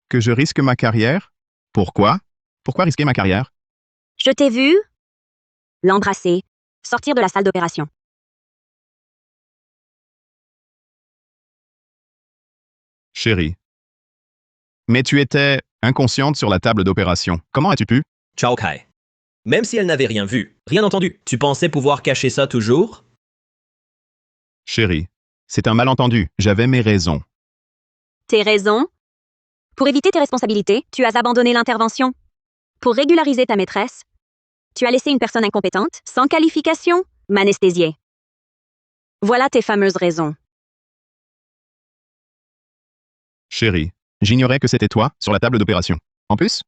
que je risque ma carrière? Pourquoi? Pourquoi risquer ma carrière? Je t'ai vu l'embrasser, sortir de la salle d'opération. Chérie. Mais tu étais inconsciente sur la table d'opération. Comment as-tu pu? Zhao Kai. Même si elle n'avait rien vu, rien entendu, tu pensais pouvoir cacher ça toujours? Chérie, c'est un malentendu. J'avais mes raisons. Tes raisons? Pour éviter tes responsabilités, tu as abandonné l'intervention. Pour régulariser ta maîtresse, tu as laissé une personne incompétente, sans qualification, m'anesthésier. Voilà tes fameuses raisons. Chérie, j'ignorais que c'était toi sur la table d'opération. En plus,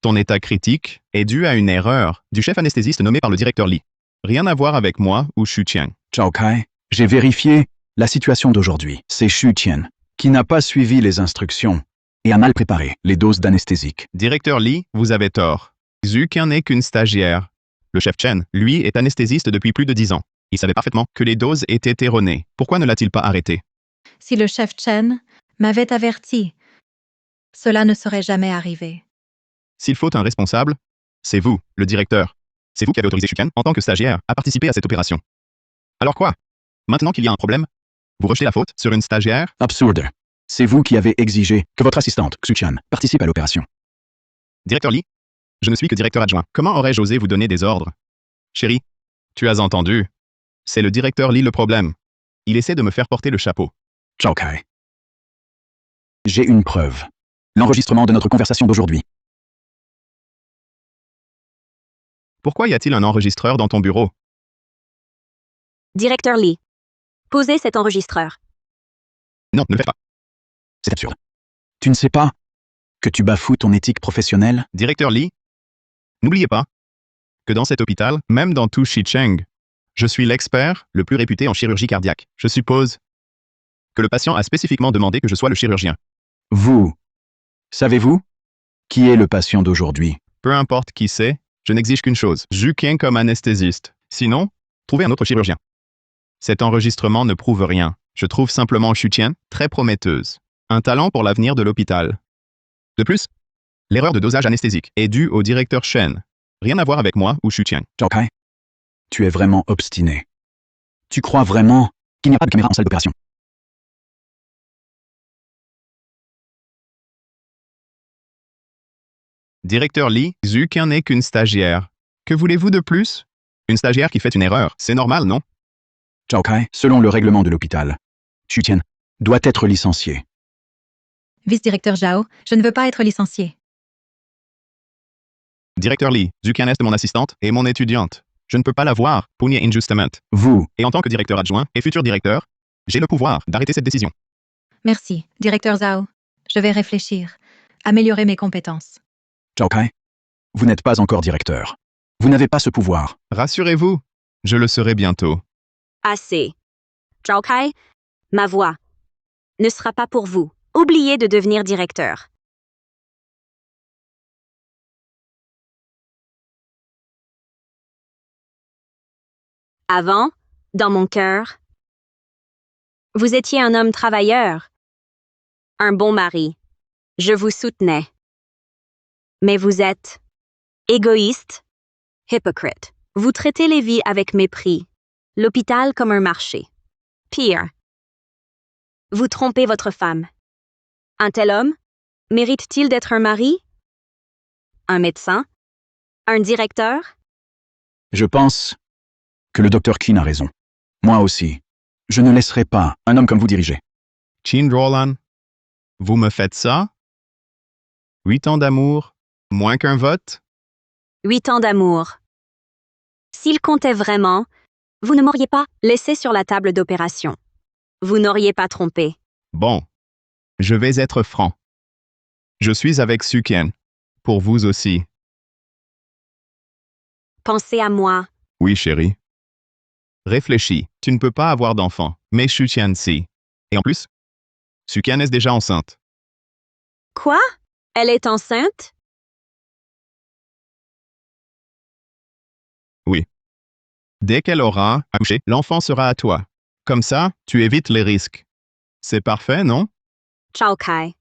ton état critique est dû à une erreur du chef anesthésiste nommé par le directeur Lee. Rien à voir avec moi ou Xu Qian. Zhao Kai, j'ai vérifié la situation d'aujourd'hui. C'est Xu Qian qui n'a pas suivi les instructions et a mal préparé les doses d'anesthésique. Directeur Lee, vous avez tort. Xu Qian n'est qu'une stagiaire. Le chef Chen, lui, est anesthésiste depuis plus de 10 ans. Il savait parfaitement que les doses étaient erronées. Pourquoi ne l'a-t-il pas arrêté? Si le chef Chen m'avait averti, cela ne serait jamais arrivé. S'il faut un responsable, c'est vous, le directeur. C'est vous qui avez autorisé Xu Qian, en tant que stagiaire, à participer à cette opération. Alors quoi? Maintenant qu'il y a un problème, vous rejetez la faute sur une stagiaire? Absurde. C'est vous qui avez exigé que votre assistante, Xu Qian, participe à l'opération. Directeur Lee, je ne suis que directeur adjoint. Comment aurais-je osé vous donner des ordres? Chérie, tu as entendu. C'est le directeur Lee le problème. Il essaie de me faire porter le chapeau. Zhao Kai. J'ai une preuve. L'enregistrement de notre conversation d'aujourd'hui. Pourquoi y a-t-il un enregistreur dans ton bureau? Directeur Lee, posez cet enregistreur. Non, ne le faites pas. C'est absurde. Tu ne sais pas Que tu bafoues ton éthique professionnelle? Directeur Lee, n'oubliez pas que dans cet hôpital, même dans tout Shicheng, je suis l'expert le plus réputé en chirurgie cardiaque. Je suppose que le patient a spécifiquement demandé que je sois le chirurgien. Vous. Savez-vous qui est le patient d'aujourd'hui? Peu importe qui c'est, je n'exige qu'une chose. Zhu Qian comme anesthésiste. Sinon, trouvez un autre chirurgien. Cet enregistrement ne prouve rien. Je trouve simplement Xu Qian très prometteuse. Un talent pour l'avenir de l'hôpital. De plus, l'erreur de dosage anesthésique est due au directeur Shen. Rien à voir avec moi ou Xu Qian. Zhao Kai, tu es vraiment obstiné. Tu crois vraiment qu'il n'y a pas de caméra en salle d'opération? Directeur Lee, Zhu Qian n'est qu'une stagiaire. Que voulez-vous de plus? Une stagiaire qui fait une erreur, c'est normal, non? Zhao Kai, selon le règlement de l'hôpital, Xu Qian doit être licencié. Vice-directeur Zhao, je ne veux pas être licencié. Directeur Lee, Zhu Qian est mon assistante et mon étudiante. Je ne peux pas la voir, punir injustement. Vous. Et en tant que directeur adjoint et futur directeur, j'ai le pouvoir d'arrêter cette décision. Merci, directeur Zhao. Je vais réfléchir, améliorer mes compétences. Zhao Kai, vous n'êtes pas encore directeur. Vous n'avez pas ce pouvoir. Rassurez-vous, je le serai bientôt. Assez. Zhao Kai, ma voix ne sera pas pour vous. Oubliez de devenir directeur. Avant, dans mon cœur, vous étiez un homme travailleur, un bon mari. Je vous soutenais. Mais vous êtes égoïste, hypocrite. Vous traitez les vies avec mépris, l'hôpital comme un marché. Pire, vous trompez votre femme. Un tel homme mérite-t-il d'être un mari? Un médecin? Un directeur? Je pense que le docteur Qin a raison. Moi aussi. Je ne laisserai pas un homme comme vous diriger. Qin Roland, vous me faites ça? 8 ans d'amour, moins qu'un vote? 8 ans d'amour. S'il comptait vraiment, vous ne m'auriez pas laissé sur la table d'opération. Vous n'auriez pas trompé. Bon, je vais être franc. Je suis avec Xu Qian. Pour vous aussi. Pensez à moi. Oui, chérie. Réfléchis, tu ne peux pas avoir d'enfant, mais Xu Qian si. Et en plus, Xu Qian est déjà enceinte. Quoi? Elle est enceinte? Oui. Dès qu'elle aura accouché, l'enfant sera à toi. Comme ça, tu évites les risques. C'est parfait, non? Zhao Kai.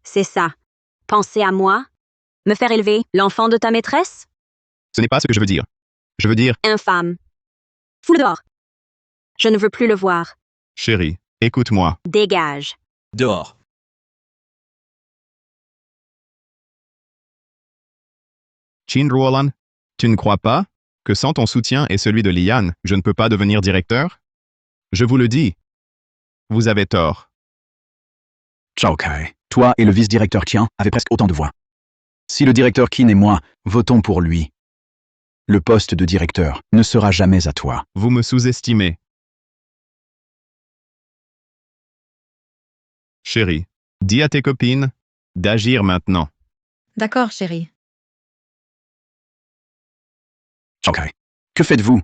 C'est ça. Penser à moi? Me faire élever l'enfant de ta maîtresse? Ce n'est pas ce que je veux dire. Je veux dire, Infâme. Fous-le dehors. Je ne veux plus le voir. chérie, écoute-moi. Dégage. Dehors. Qin Ruolan, tu ne crois pas que sans ton soutien et celui de Lian, je ne peux pas devenir directeur? Je vous le dis. Vous avez tort. Zhao Kai, toi et le vice-directeur Qian avez presque autant de voix. Si le directeur Qin et moi votons pour lui, le poste de directeur ne sera jamais à toi. Vous me sous-estimez. Chérie, dis à tes copines d'agir maintenant. D'accord, chérie. Zhao Kai, que faites-vous?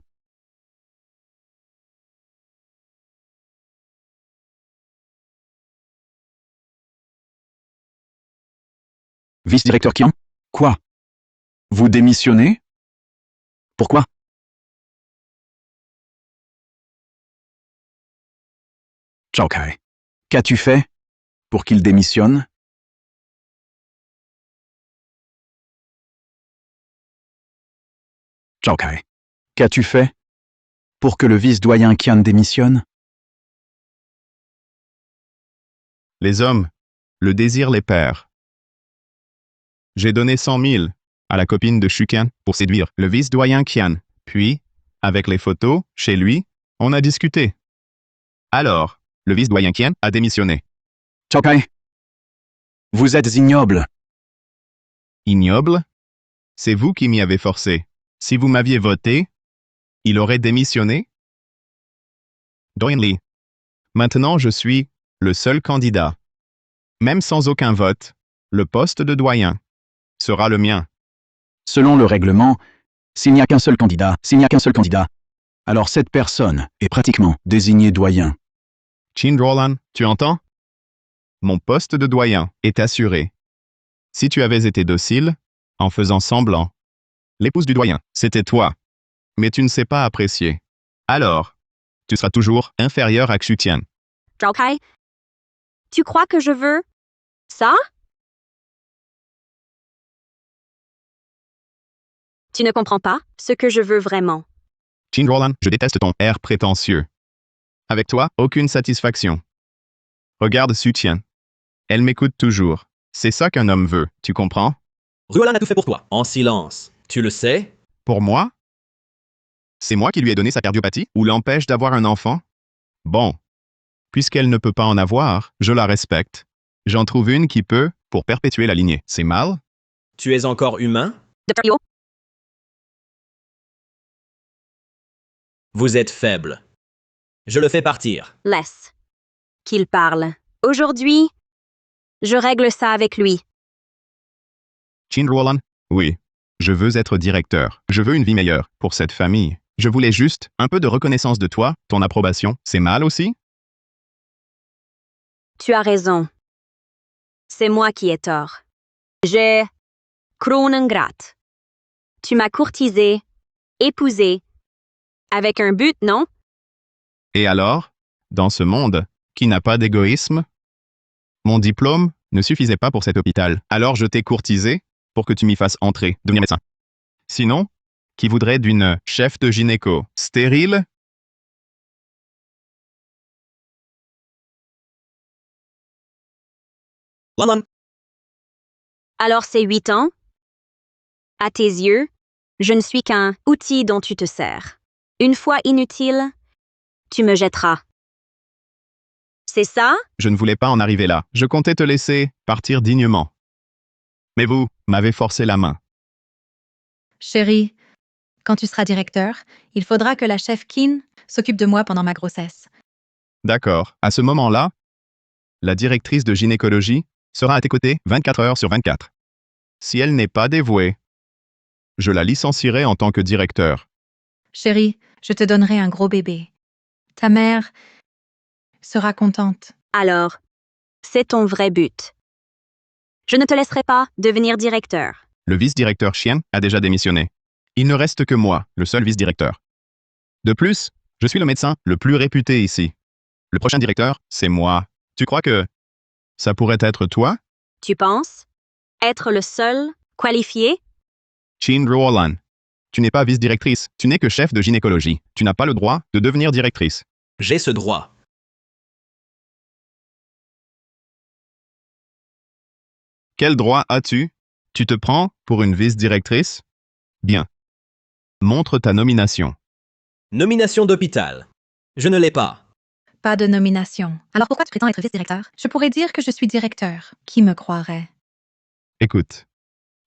Vice-directeur Qian? Quoi? Vous démissionnez? Pourquoi? Zhao Kai, qu'as-tu fait pour qu'il démissionne? Zhao Kai, qu'as-tu fait pour que le vice-doyen Qian démissionne? Les hommes, le désir les perd. J'ai donné 100 000 à la copine de Xu Qian pour séduire le vice-doyen Qian. Puis, avec les photos, chez lui, on a discuté. Alors, le vice-doyen Qian a démissionné. Zhao Kai, vous êtes ignoble. Ignoble? C'est vous qui m'y avez forcé. Si vous m'aviez voté, il aurait démissionné? Doyen Li. Maintenant, je suis le seul candidat. Même sans aucun vote, Le poste de doyen sera le mien. Selon le règlement, s'il n'y a qu'un seul candidat, alors cette personne est pratiquement désignée doyen. Chin Roland, tu entends? Mon poste de doyen est assuré. Si tu avais été docile, en faisant semblant, l'épouse du doyen, c'était toi. Mais tu ne sais pas apprécier. Alors, tu seras toujours inférieur à Xutian. Zhao Kai, tu crois que je veux ça? Tu ne comprends pas ce que je veux vraiment. Chin Roland, je déteste ton air prétentieux. Avec toi, aucune satisfaction. Regarde Sutian. Elle m'écoute toujours. C'est ça qu'un homme veut, tu comprends? Ruolan a tout fait pour toi, en silence. Tu le sais? Pour moi? C'est moi qui lui ai donné sa cardiopathie ou l'empêche d'avoir un enfant? Bon. Puisqu'elle ne peut pas en avoir, je la respecte. J'en trouve une qui peut, pour perpétuer la lignée. C'est mal? Tu es encore humain? Dr. Yo, Vous êtes faible. Je le fais partir. laisse qu'il parle. Aujourd'hui, je règle ça avec lui. Chin Roland? Oui. Je veux être directeur. Je veux une vie meilleure pour cette famille. Je voulais juste un peu de reconnaissance de toi, ton approbation. C'est mal aussi? Tu as raison. C'est moi qui ai tort. J'ai Kronengrat. Tu m'as courtisé, épousé, avec un but, non? Et alors, dans ce monde qui n'a pas d'égoïsme, mon diplôme ne suffisait pas pour cet hôpital. Alors je t'ai courtisé pour que tu m'y fasses entrer, devenir médecin. Sinon, qui voudrait d'une chef de gynéco stérile? Roland, Alors c'est 8 ans? À tes yeux, je ne suis qu'un outil dont tu te sers. Une fois inutile, tu me jetteras. C'est ça? Je ne voulais pas en arriver là. Je comptais te laisser partir dignement. Mais vous m'avez forcé la main. Chérie, quand tu seras directeur, il faudra que la chef Kin s'occupe de moi pendant ma grossesse. D'accord. À ce moment-là, la directrice de gynécologie sera à tes côtés 24 heures sur 24. Si elle n'est pas dévouée, je la licencierai en tant que directeur. Chérie, je te donnerai un gros bébé. Ta mère sera contente. Alors, c'est ton vrai but. Je ne te laisserai pas devenir directeur. Le vice-directeur Chien a déjà démissionné. Il ne reste que moi, le seul vice-directeur. De plus, je suis le médecin le plus réputé ici. Le prochain directeur, c'est moi. Tu crois que ça pourrait être toi? Tu penses être le seul qualifié? Chin Roland. Tu n'es pas vice-directrice, tu n'es que chef de gynécologie. Tu n'as pas le droit de devenir directrice. j'ai ce droit. Quel droit as-tu? Tu te prends pour une vice-directrice? Bien. Montre ta nomination. Nomination d'hôpital. Je ne l'ai pas. Pas de nomination. Alors pourquoi tu prétends être vice-directeur? Je pourrais dire que je suis directeur. Qui me croirait? Écoute,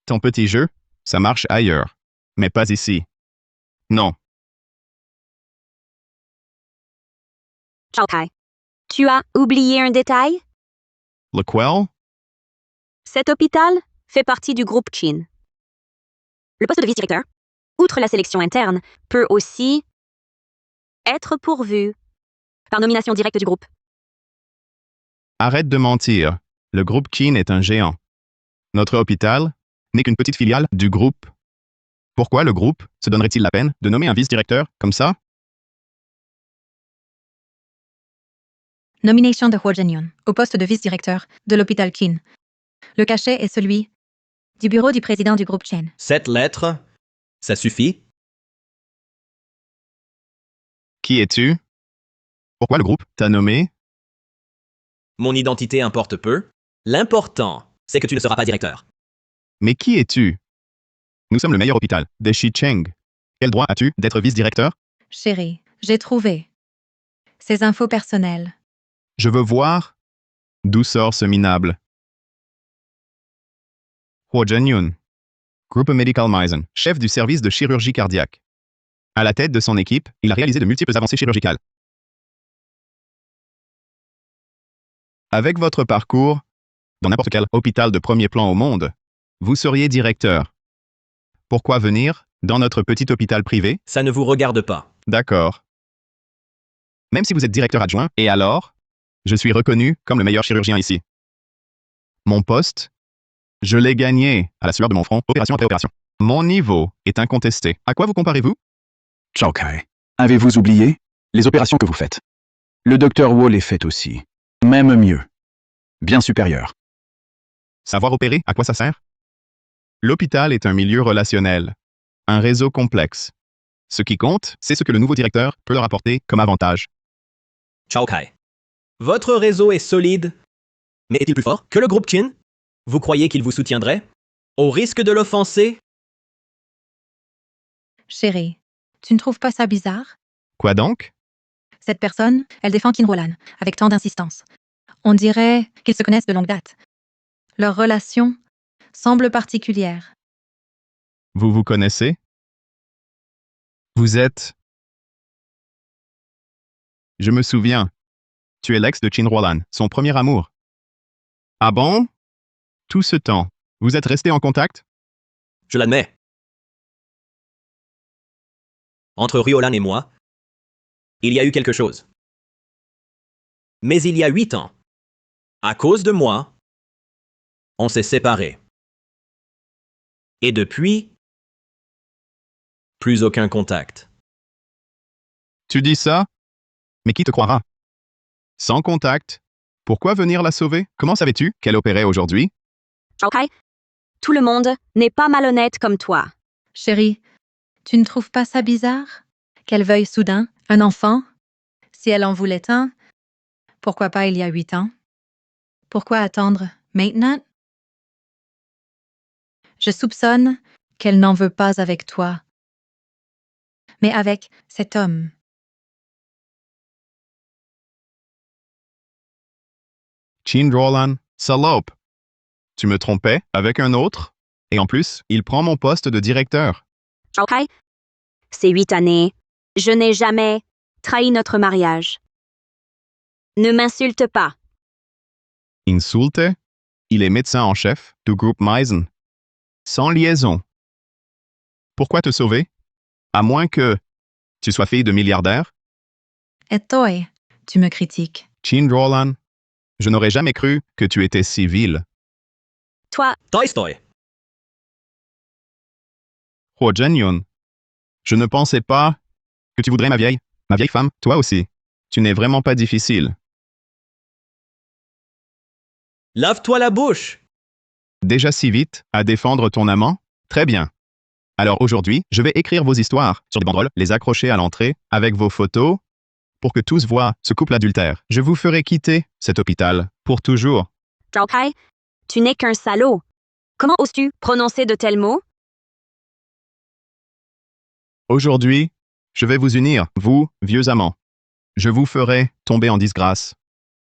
ton petit jeu, ça marche ailleurs, mais pas ici. Non. Zhao Kai, tu as oublié un détail? Lequel? Cet hôpital fait partie du groupe Qin. Le poste de vice-directeur, outre la sélection interne, peut aussi être pourvu par nomination directe du groupe. Arrête de mentir. Le groupe Qin est un géant. Notre hôpital n'est qu'une petite filiale du groupe. Pourquoi le groupe se donnerait-il la peine de nommer un vice-directeur comme ça? Nomination de Huo Zhenyun au poste de vice-directeur de l'hôpital Qin. Le cachet est celui du bureau du président du groupe Chen. 7 lettres, ça suffit? Qui es-tu? Pourquoi le groupe t'a nommé? Mon identité importe peu. L'important, c'est que tu ne seras pas directeur. Mais qui es-tu? Nous sommes le meilleur hôpital des Shicheng. Quel droit as-tu d'être vice-directeur? Chérie, j'ai trouvé ces infos personnelles. Je veux voir d'où sort ce minable. Huo Zhenyun, Groupe Medical Meisen, chef du service de chirurgie cardiaque. À la tête de son équipe, il a réalisé de multiples avancées chirurgicales. Avec votre parcours, dans n'importe quel hôpital de premier plan au monde, vous seriez directeur. Pourquoi venir dans notre petit hôpital privé? Ça ne vous regarde pas. D'accord. Même si vous êtes directeur adjoint, et alors? Je suis reconnu comme le meilleur chirurgien ici. Mon poste? Je l'ai gagné à la sueur de mon front, opération après opération. Mon niveau est incontesté. À quoi vous comparez-vous? Chao Kai. Avez-vous oublié les opérations que vous faites? Le docteur Wu les fait aussi. Même mieux. Bien supérieur. Savoir opérer, à quoi ça sert? L'hôpital est un milieu relationnel, un réseau complexe. Ce qui compte, c'est ce que le nouveau directeur peut leur apporter comme avantage. Chao Kai. Votre réseau est solide, mais est-il plus fort que le groupe Qin? Vous croyez qu'il vous soutiendrait? Au risque de l'offenser? Chérie, tu ne trouves pas ça bizarre? Quoi donc? Cette personne, elle défend Qin Rolan, avec tant d'insistance. On dirait qu'ils se connaissent de longue date. Leur relation semble particulière. Vous vous connaissez? Vous êtes... Je me souviens. Tu es l'ex de Qin Rolan, son premier amour. Ah bon? Tout ce temps, vous êtes restés en contact? Je l'admets. Entre Riolan et moi, il y a eu quelque chose. Mais il y a 8 ans, à cause de moi, on s'est séparés. Et depuis, plus aucun contact. Tu dis ça? Mais qui te croira? Sans contact, pourquoi venir la sauver? Comment savais-tu qu'elle opérait aujourd'hui? Chao Kai, tout le monde n'est pas malhonnête comme toi. Chérie, tu ne trouves pas ça bizarre? Qu'elle veuille soudain un enfant? Si elle en voulait un, pourquoi pas il y a 8 ans? Pourquoi attendre maintenant? Je soupçonne qu'elle n'en veut pas avec toi, mais avec cet homme. Qin Rolan, salope! Tu me trompais avec un autre? Et en plus, il prend mon poste de directeur. Chao Kai, ces 8 années, je n'ai jamais trahi notre mariage. Ne m'insulte pas. Insulte? Il est médecin en chef du groupe Meisen. Sans liaison. Pourquoi te sauver? À moins que tu sois fille de milliardaire? Et toi, tu me critiques. Qin Rolan, je n'aurais jamais cru que tu étais si vil. Toi, Toy Story. Huo Zhenyun, je ne pensais pas que tu voudrais ma vieille femme, toi aussi. Tu n'es vraiment pas difficile. Lave-toi la bouche. Déjà si vite à défendre ton amant? Très bien. Alors aujourd'hui, je vais écrire vos histoires sur des banderoles, les accrocher à l'entrée avec vos photos pour que tous voient ce couple adultère. Je vous ferai quitter cet hôpital pour toujours. Chao Kai, tu n'es qu'un salaud. Comment oses-tu prononcer de tels mots? Aujourd'hui, je vais vous unir, vous, vieux amants. Je vous ferai tomber en disgrâce.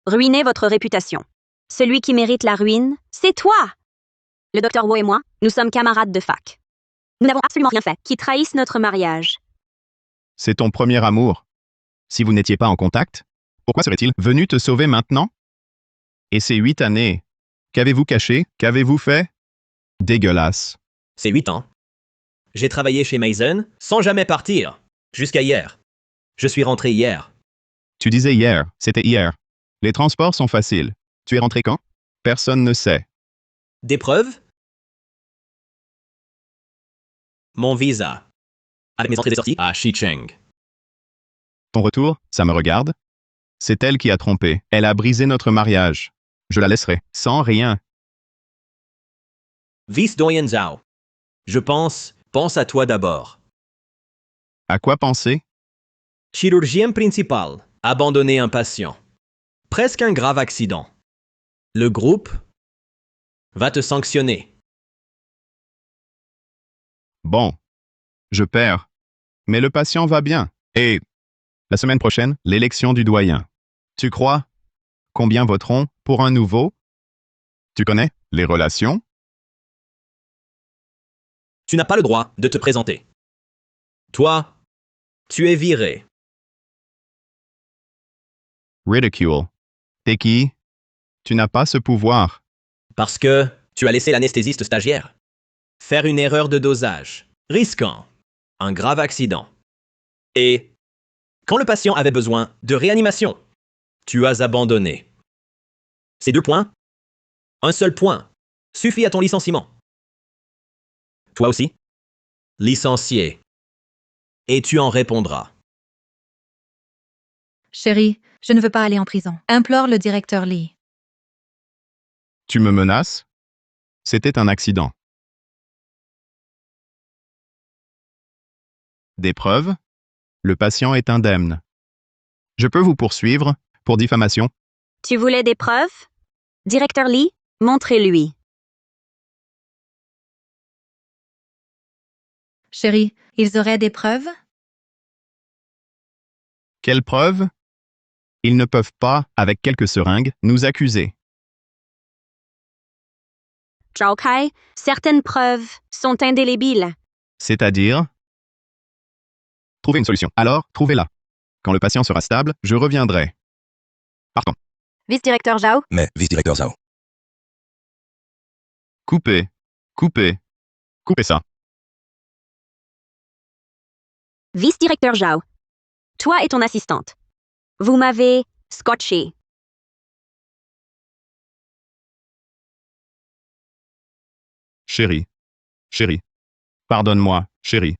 Ruiner votre réputation. Celui qui mérite la ruine, c'est toi! Le docteur Wu et moi, nous sommes camarades de fac. Nous n'avons absolument rien fait qui trahisse notre mariage. C'est ton premier amour. Si vous n'étiez pas en contact, pourquoi serait-il venu te sauver maintenant? Et ces 8 années, qu'avez-vous caché? Qu'avez-vous fait? Dégueulasse. C'est 8 ans. J'ai travaillé chez Meisen sans jamais partir. Jusqu'à hier. Je suis rentré hier. Tu disais hier, c'était hier. Les transports sont faciles. Tu es rentré quand? Personne ne sait. Des preuves? Mon visa. Avec mes entrées et sorties à Xicheng. Ton retour, ça me regarde? C'est elle qui a trompé. Elle a brisé notre mariage. Je la laisserai, sans rien. Vice-doyen Zhao. Je pense à toi d'abord. À quoi penser? Chirurgien principal. Abandonner un patient. Presque un grave accident. Le groupe va te sanctionner. Bon. Je perds. Mais le patient va bien. Et la semaine prochaine, l'élection du doyen. Tu crois? Combien voteront pour un nouveau? Tu connais les relations? Tu n'as pas le droit de te présenter. Toi, tu es viré. Ridicule. T'es qui? Tu n'as pas ce pouvoir. Parce que tu as laissé l'anesthésiste stagiaire faire une erreur de dosage, risquant un grave accident. Et quand le patient avait besoin de réanimation, tu as abandonné. Ces 2 points, un seul point, suffit à ton licenciement. Toi aussi, licencié. Et tu en répondras. Chérie, je ne veux pas aller en prison. Implore le directeur Lee. Tu me menaces? C'était un accident. Des preuves? Le patient est indemne. Je peux vous poursuivre pour diffamation? Tu voulais des preuves? Directeur Lee, montrez-lui. Chérie, ils auraient des preuves? Quelles preuves? Ils ne peuvent pas, avec quelques seringues, nous accuser. Zhao Kai, certaines preuves sont indélébiles. C'est-à-dire? Trouvez une solution. Alors, trouvez-la. Quand le patient sera stable, je reviendrai. Partons. Vice-directeur Zhao, Mais, vice-directeur Zhao, Coupez. Coupez. Coupez ça. Vice-directeur Zhao, toi et ton assistante, vous m'avez scotché. Chérie. Chérie. Pardonne-moi, chérie.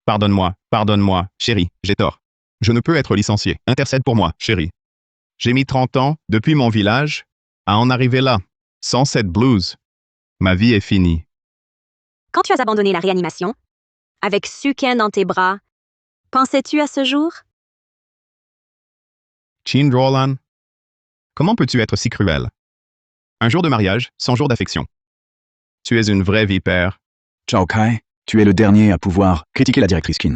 Pardonne-moi, pardonne-moi, chérie, j'ai tort. Je ne peux être licencié. Intercède pour moi, chérie. J'ai mis 30 ans, depuis mon village, à en arriver là. Sans cette blouse. Ma vie est finie. Quand tu as abandonné la réanimation, avec Suken dans tes bras, pensais-tu à ce jour? Chin Roland, comment peux-tu être si cruel? Un jour de mariage, 100 jours d'affection. Tu es une vraie vipère. Zhao Kai, tu es le dernier à pouvoir critiquer la directrice Qin.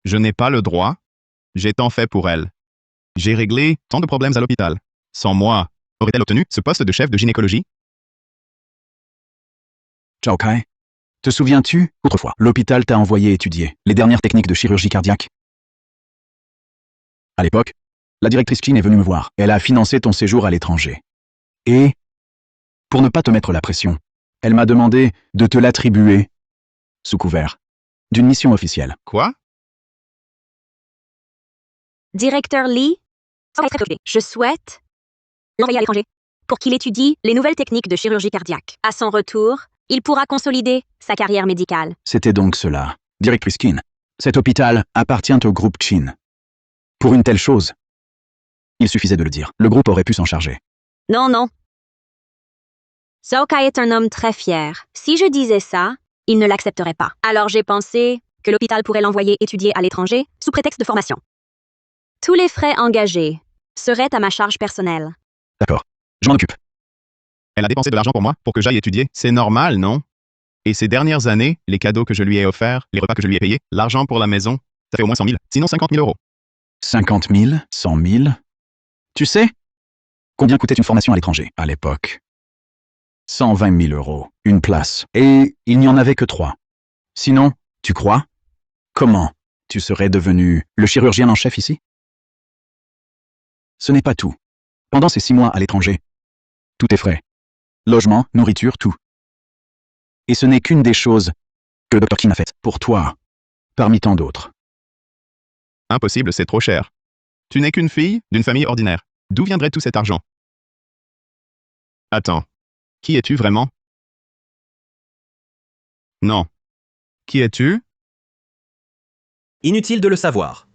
Je n'ai pas le droit. J'ai tant fait pour elle. J'ai réglé tant de problèmes à l'hôpital. Sans moi, aurait-elle obtenu ce poste de chef de gynécologie? Zhao Kai, te souviens-tu, autrefois, l'hôpital t'a envoyé étudier les dernières techniques de chirurgie cardiaque? À l'époque, la directrice Qin est venue me voir. Elle a financé ton séjour à l'étranger. Et, pour ne pas te mettre la pression, elle m'a demandé de te l'attribuer, sous couvert d'une mission officielle. Quoi? Directeur Lee, je souhaite l'envoyer à l'étranger pour qu'il étudie les nouvelles techniques de chirurgie cardiaque. À son retour, il pourra consolider sa carrière médicale. C'était donc cela. Directrice Qin, cet hôpital appartient au groupe Qin. Pour une telle chose, il suffisait de le dire. Le groupe aurait pu s'en charger. Non, non. Zhao Kai est un homme très fier. Si je disais ça, il ne l'accepterait pas. Alors j'ai pensé que l'hôpital pourrait l'envoyer étudier à l'étranger sous prétexte de formation. Tous les frais engagés seraient à ma charge personnelle. D'accord, je m'en occupe. Elle a dépensé de l'argent pour moi, pour que j'aille étudier. C'est normal, non? Et ces dernières années, les cadeaux que je lui ai offerts, les repas que je lui ai payés, l'argent pour la maison, ça fait au moins 100 000, sinon 50 000 euros. 50 000, 100 000. Tu sais combien coûtait une formation à l'étranger à l'époque? 120 000 euros, une place. Et il n'y en avait que 3. Sinon, tu crois? Comment tu serais devenu le chirurgien en chef ici? Ce n'est pas tout. Pendant ces 6 mois à l'étranger, tout est frais. Logement, nourriture, tout. Et ce n'est qu'une des choses que le Dr. Qin a faites pour toi, parmi tant d'autres. Impossible, c'est trop cher. Tu n'es qu'une fille d'une famille ordinaire. D'où viendrait tout cet argent? Attends. Qui es-tu vraiment? Non. Qui es-tu? Inutile de le savoir.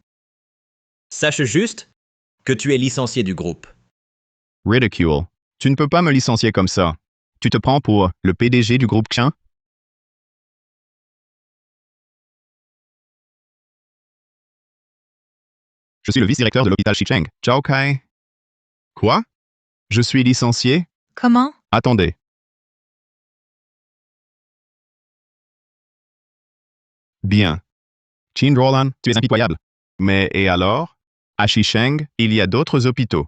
Sache juste que tu es licencié du groupe. Ridicule. Tu ne peux pas me licencier comme ça. Tu te prends pour le PDG du groupe Qin? Je suis le vice-directeur de l'hôpital Shicheng. Zhao Kai. Quoi? Je suis licencié? Comment? Attendez. Bien. Qin Roland, tu es impitoyable. Mais et alors? À Shicheng, il y a d'autres hôpitaux.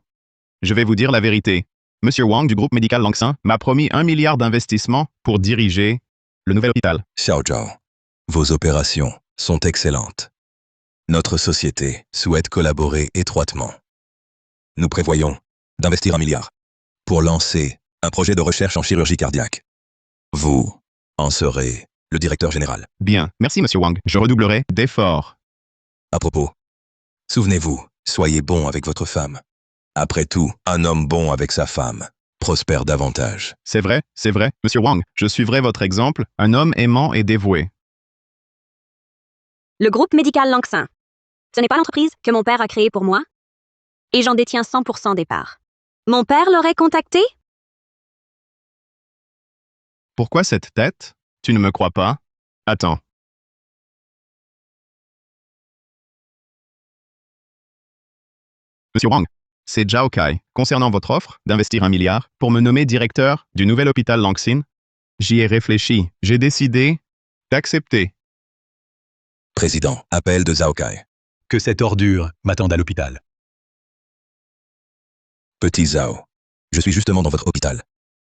Je vais vous dire la vérité. Monsieur Wang du groupe médical Langsin m'a promis 1 milliard d'investissements pour diriger le nouvel hôpital. Xiao Zhao, vos opérations sont excellentes. Notre société souhaite collaborer étroitement. Nous prévoyons d'investir 1 milliard pour lancer un projet de recherche en chirurgie cardiaque. Vous en serez le directeur général. Bien, merci Monsieur Wang. Je redoublerai d'efforts. À propos, souvenez-vous, soyez bon avec votre femme. Après tout, un homme bon avec sa femme prospère davantage. C'est vrai, Monsieur Wang. Je suivrai votre exemple, un homme aimant et dévoué. Le groupe médical Lanxin. Ce n'est pas l'entreprise que mon père a créée pour moi, et j'en détiens 100% des parts. Mon père l'aurait contacté? Pourquoi cette tête? Tu ne me crois pas? Attends. Monsieur Wang, c'est Zhao Kai. Concernant votre offre d'investir 1 milliard pour me nommer directeur du nouvel hôpital Lanxin, j'y ai réfléchi. J'ai décidé d'accepter. Président, appel de Zhao Kai. Que cette ordure m'attende à l'hôpital. Petit Zhao, je suis justement dans votre hôpital.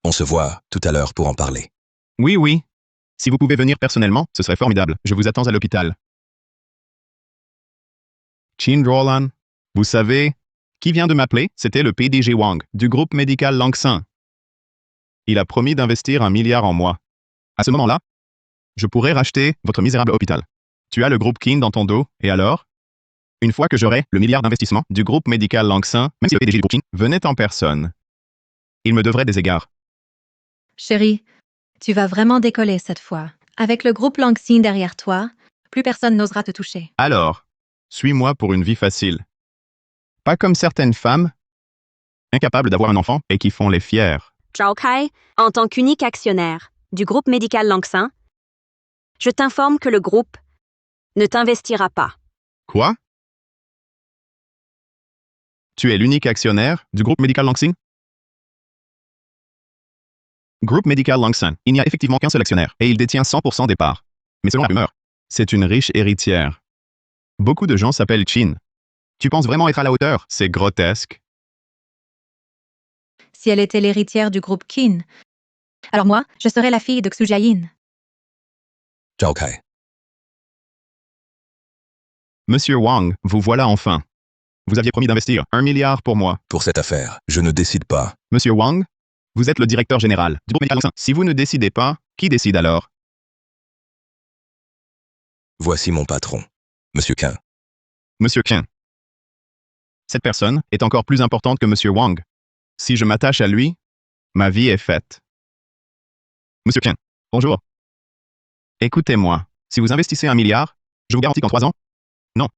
On se voit tout à l'heure pour en parler. Oui. Si vous pouvez venir personnellement, ce serait formidable. Je vous attends à l'hôpital. Qin Roland, vous savez, qui vient de m'appeler? C'était le PDG Wang, du groupe médical Lanxin. Il a promis d'investir 1 milliard en moi. À ce moment-là, je pourrais racheter votre misérable hôpital. Tu as le groupe Qin dans ton dos, et alors? Une fois que j'aurai le milliard d'investissement du groupe médical Lanxin, même si le PDG du groupe Qin venait en personne, il me devrait des égards. Chérie, tu vas vraiment décoller cette fois. Avec le groupe Lanxin derrière toi, plus personne n'osera te toucher. Alors, suis-moi pour une vie facile. Pas comme certaines femmes, incapables d'avoir un enfant et qui font les fiers. Zhao Kai, en tant qu'unique actionnaire du groupe médical Lanxin, je t'informe que le groupe ne t'investira pas. Quoi? Tu es l'unique actionnaire du groupe médical Lanxin? Groupe médical Lanxin, il n'y a effectivement qu'un seul actionnaire, et il détient 100% des parts. Mais selon la rumeur, c'est une riche héritière. Beaucoup de gens s'appellent Qin. Tu penses vraiment être à la hauteur? C'est grotesque. Si elle était l'héritière du groupe Qin, alors moi, je serais la fille de Xu Jiayin. Zhao Kai. Monsieur Wang, vous voilà enfin. Vous aviez promis d'investir 1 milliard pour moi. Pour cette affaire, je ne décide pas. Monsieur Wang, vous êtes le directeur général du groupe médical Lanxin. Si vous ne décidez pas, qui décide alors? Voici mon patron, Monsieur Qin. Monsieur Qin. Cette personne est encore plus importante que Monsieur Wang. Si je m'attache à lui, ma vie est faite. Monsieur Qin, bonjour. Écoutez-moi, si vous investissez 1 milliard, je vous garantis qu'en 3 ans, non,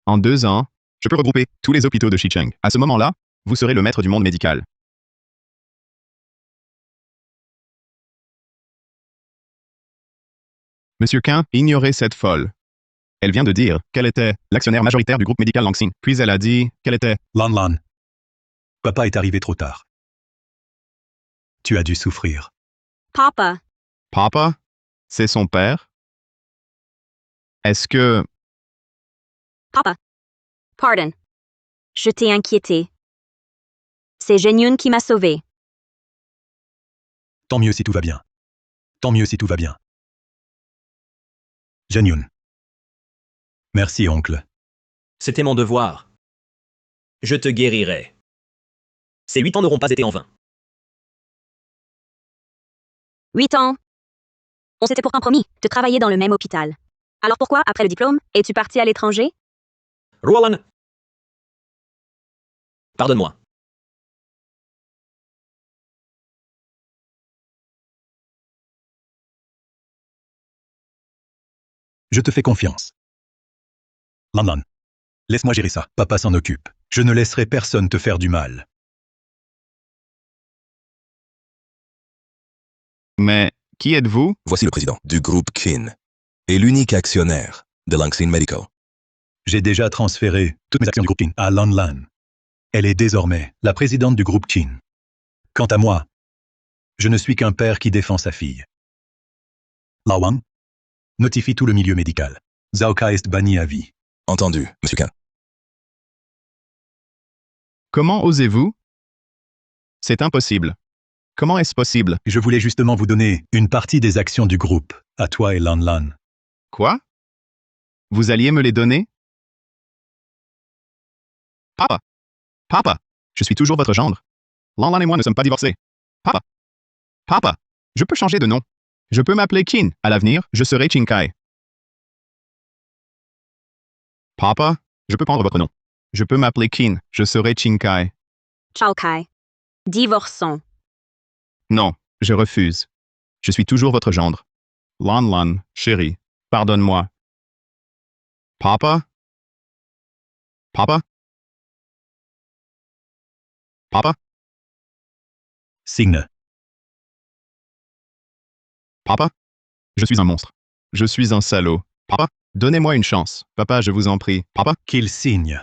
en 2 ans, je peux regrouper tous les hôpitaux de Xicheng. À ce moment-là, vous serez le maître du monde médical. Monsieur Qin ignorait cette folle. Elle vient de dire qu'elle était l'actionnaire majoritaire du groupe médical Lanxin. Puis elle a dit qu'elle était... Lan. Papa est arrivé trop tard. Tu as dû souffrir. Papa, Papa? C'est son père? Est-ce que... Papa. Pardon. Je t'ai inquiété. C'est Zhenyun qui m'a sauvé. Tant mieux si tout va bien. Tant mieux si tout va bien. Zhenyun. Merci, oncle. C'était mon devoir. Je te guérirai. Ces 8 ans n'auront pas été en vain. 8 ans. On s'était pourtant promis de travailler dans le même hôpital. Alors pourquoi, après le diplôme, es-tu parti à l'étranger? Roland. Pardonne-moi. Je te fais confiance. Lan. Laisse-moi gérer ça. Papa s'en occupe. Je ne laisserai personne te faire du mal. Mais qui êtes-vous? Voici le président du groupe Qin et l'unique actionnaire de Lanxin Medical. J'ai déjà transféré toutes mes actions du groupe Qin à Lan. Elle est désormais la présidente du groupe Qin. Quant à moi, je ne suis qu'un père qui défend sa fille. Lao Wang, notifie tout le milieu médical. Zhao Kai est banni à vie. Entendu, Monsieur Qin. Comment osez-vous? C'est impossible. Comment est-ce possible? Je voulais justement vous donner une partie des actions du groupe, à toi et Lan. Quoi? Vous alliez me les donner? Papa! Papa! Je suis toujours votre gendre. Lanlan et moi ne sommes pas divorcés. Papa. Papa. Je peux changer de nom. Je peux m'appeler Kin. À l'avenir, je serai Chinkai. Papa, je peux prendre votre nom. Je peux m'appeler Kin. Je serai Chinkai. Chao Kai. Divorçons. Non, je refuse. Je suis toujours votre gendre. Lanlan, chérie, pardonne-moi. Papa? Papa? Papa? Signe. Papa? Je suis un monstre. Je suis un salaud. Papa? Donnez-moi une chance. Papa, je vous en prie. Papa? Qu'il signe.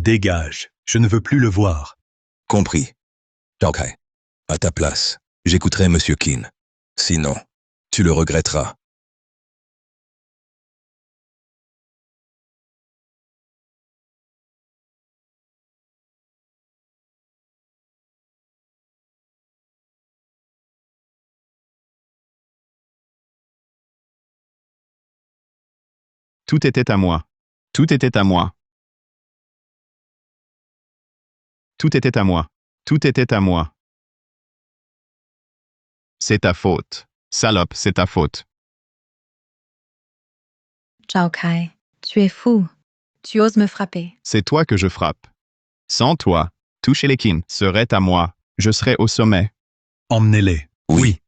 Dégage. Je ne veux plus le voir. Compris. Chao Kai. À ta place, j'écouterai Monsieur Qin. Sinon, tu le regretteras. Tout était à moi. Tout était à moi. Tout était à moi. Tout était à moi. C'est ta faute. Salope, c'est ta faute. Chao Kai, tu es fou. Tu oses me frapper. C'est toi que je frappe. Sans toi, toucher les Qin serait à moi. Je serais au sommet. Emmenez-les. Oui.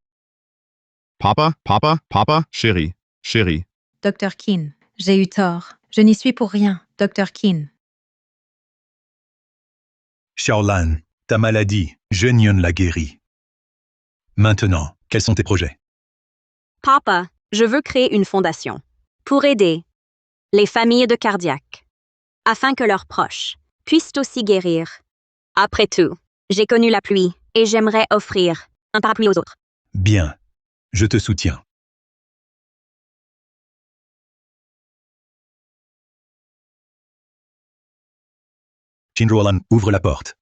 Papa, papa, papa, chérie, chérie. Dr. Qin, j'ai eu tort. Je n'y suis pour rien, Dr. Qin. Xiaolan, ta maladie, Zhenyan l'a guérie. Maintenant, quels sont tes projets? Papa, je veux créer une fondation pour aider les familles de cardiaques, afin que leurs proches puissent aussi guérir. Après tout, j'ai connu la pluie et j'aimerais offrir un parapluie aux autres. Bien. Je te soutiens. Qin ouvre la porte.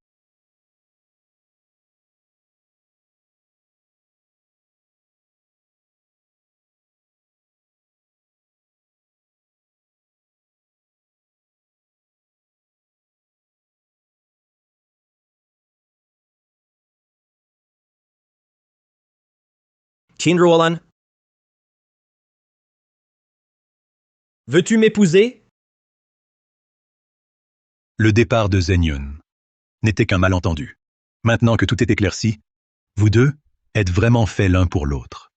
Qin Ruolan? Veux-tu m'épouser? Le départ de Zhenyan n'était qu'un malentendu. Maintenant que tout est éclairci, vous deux êtes vraiment faits l'un pour l'autre.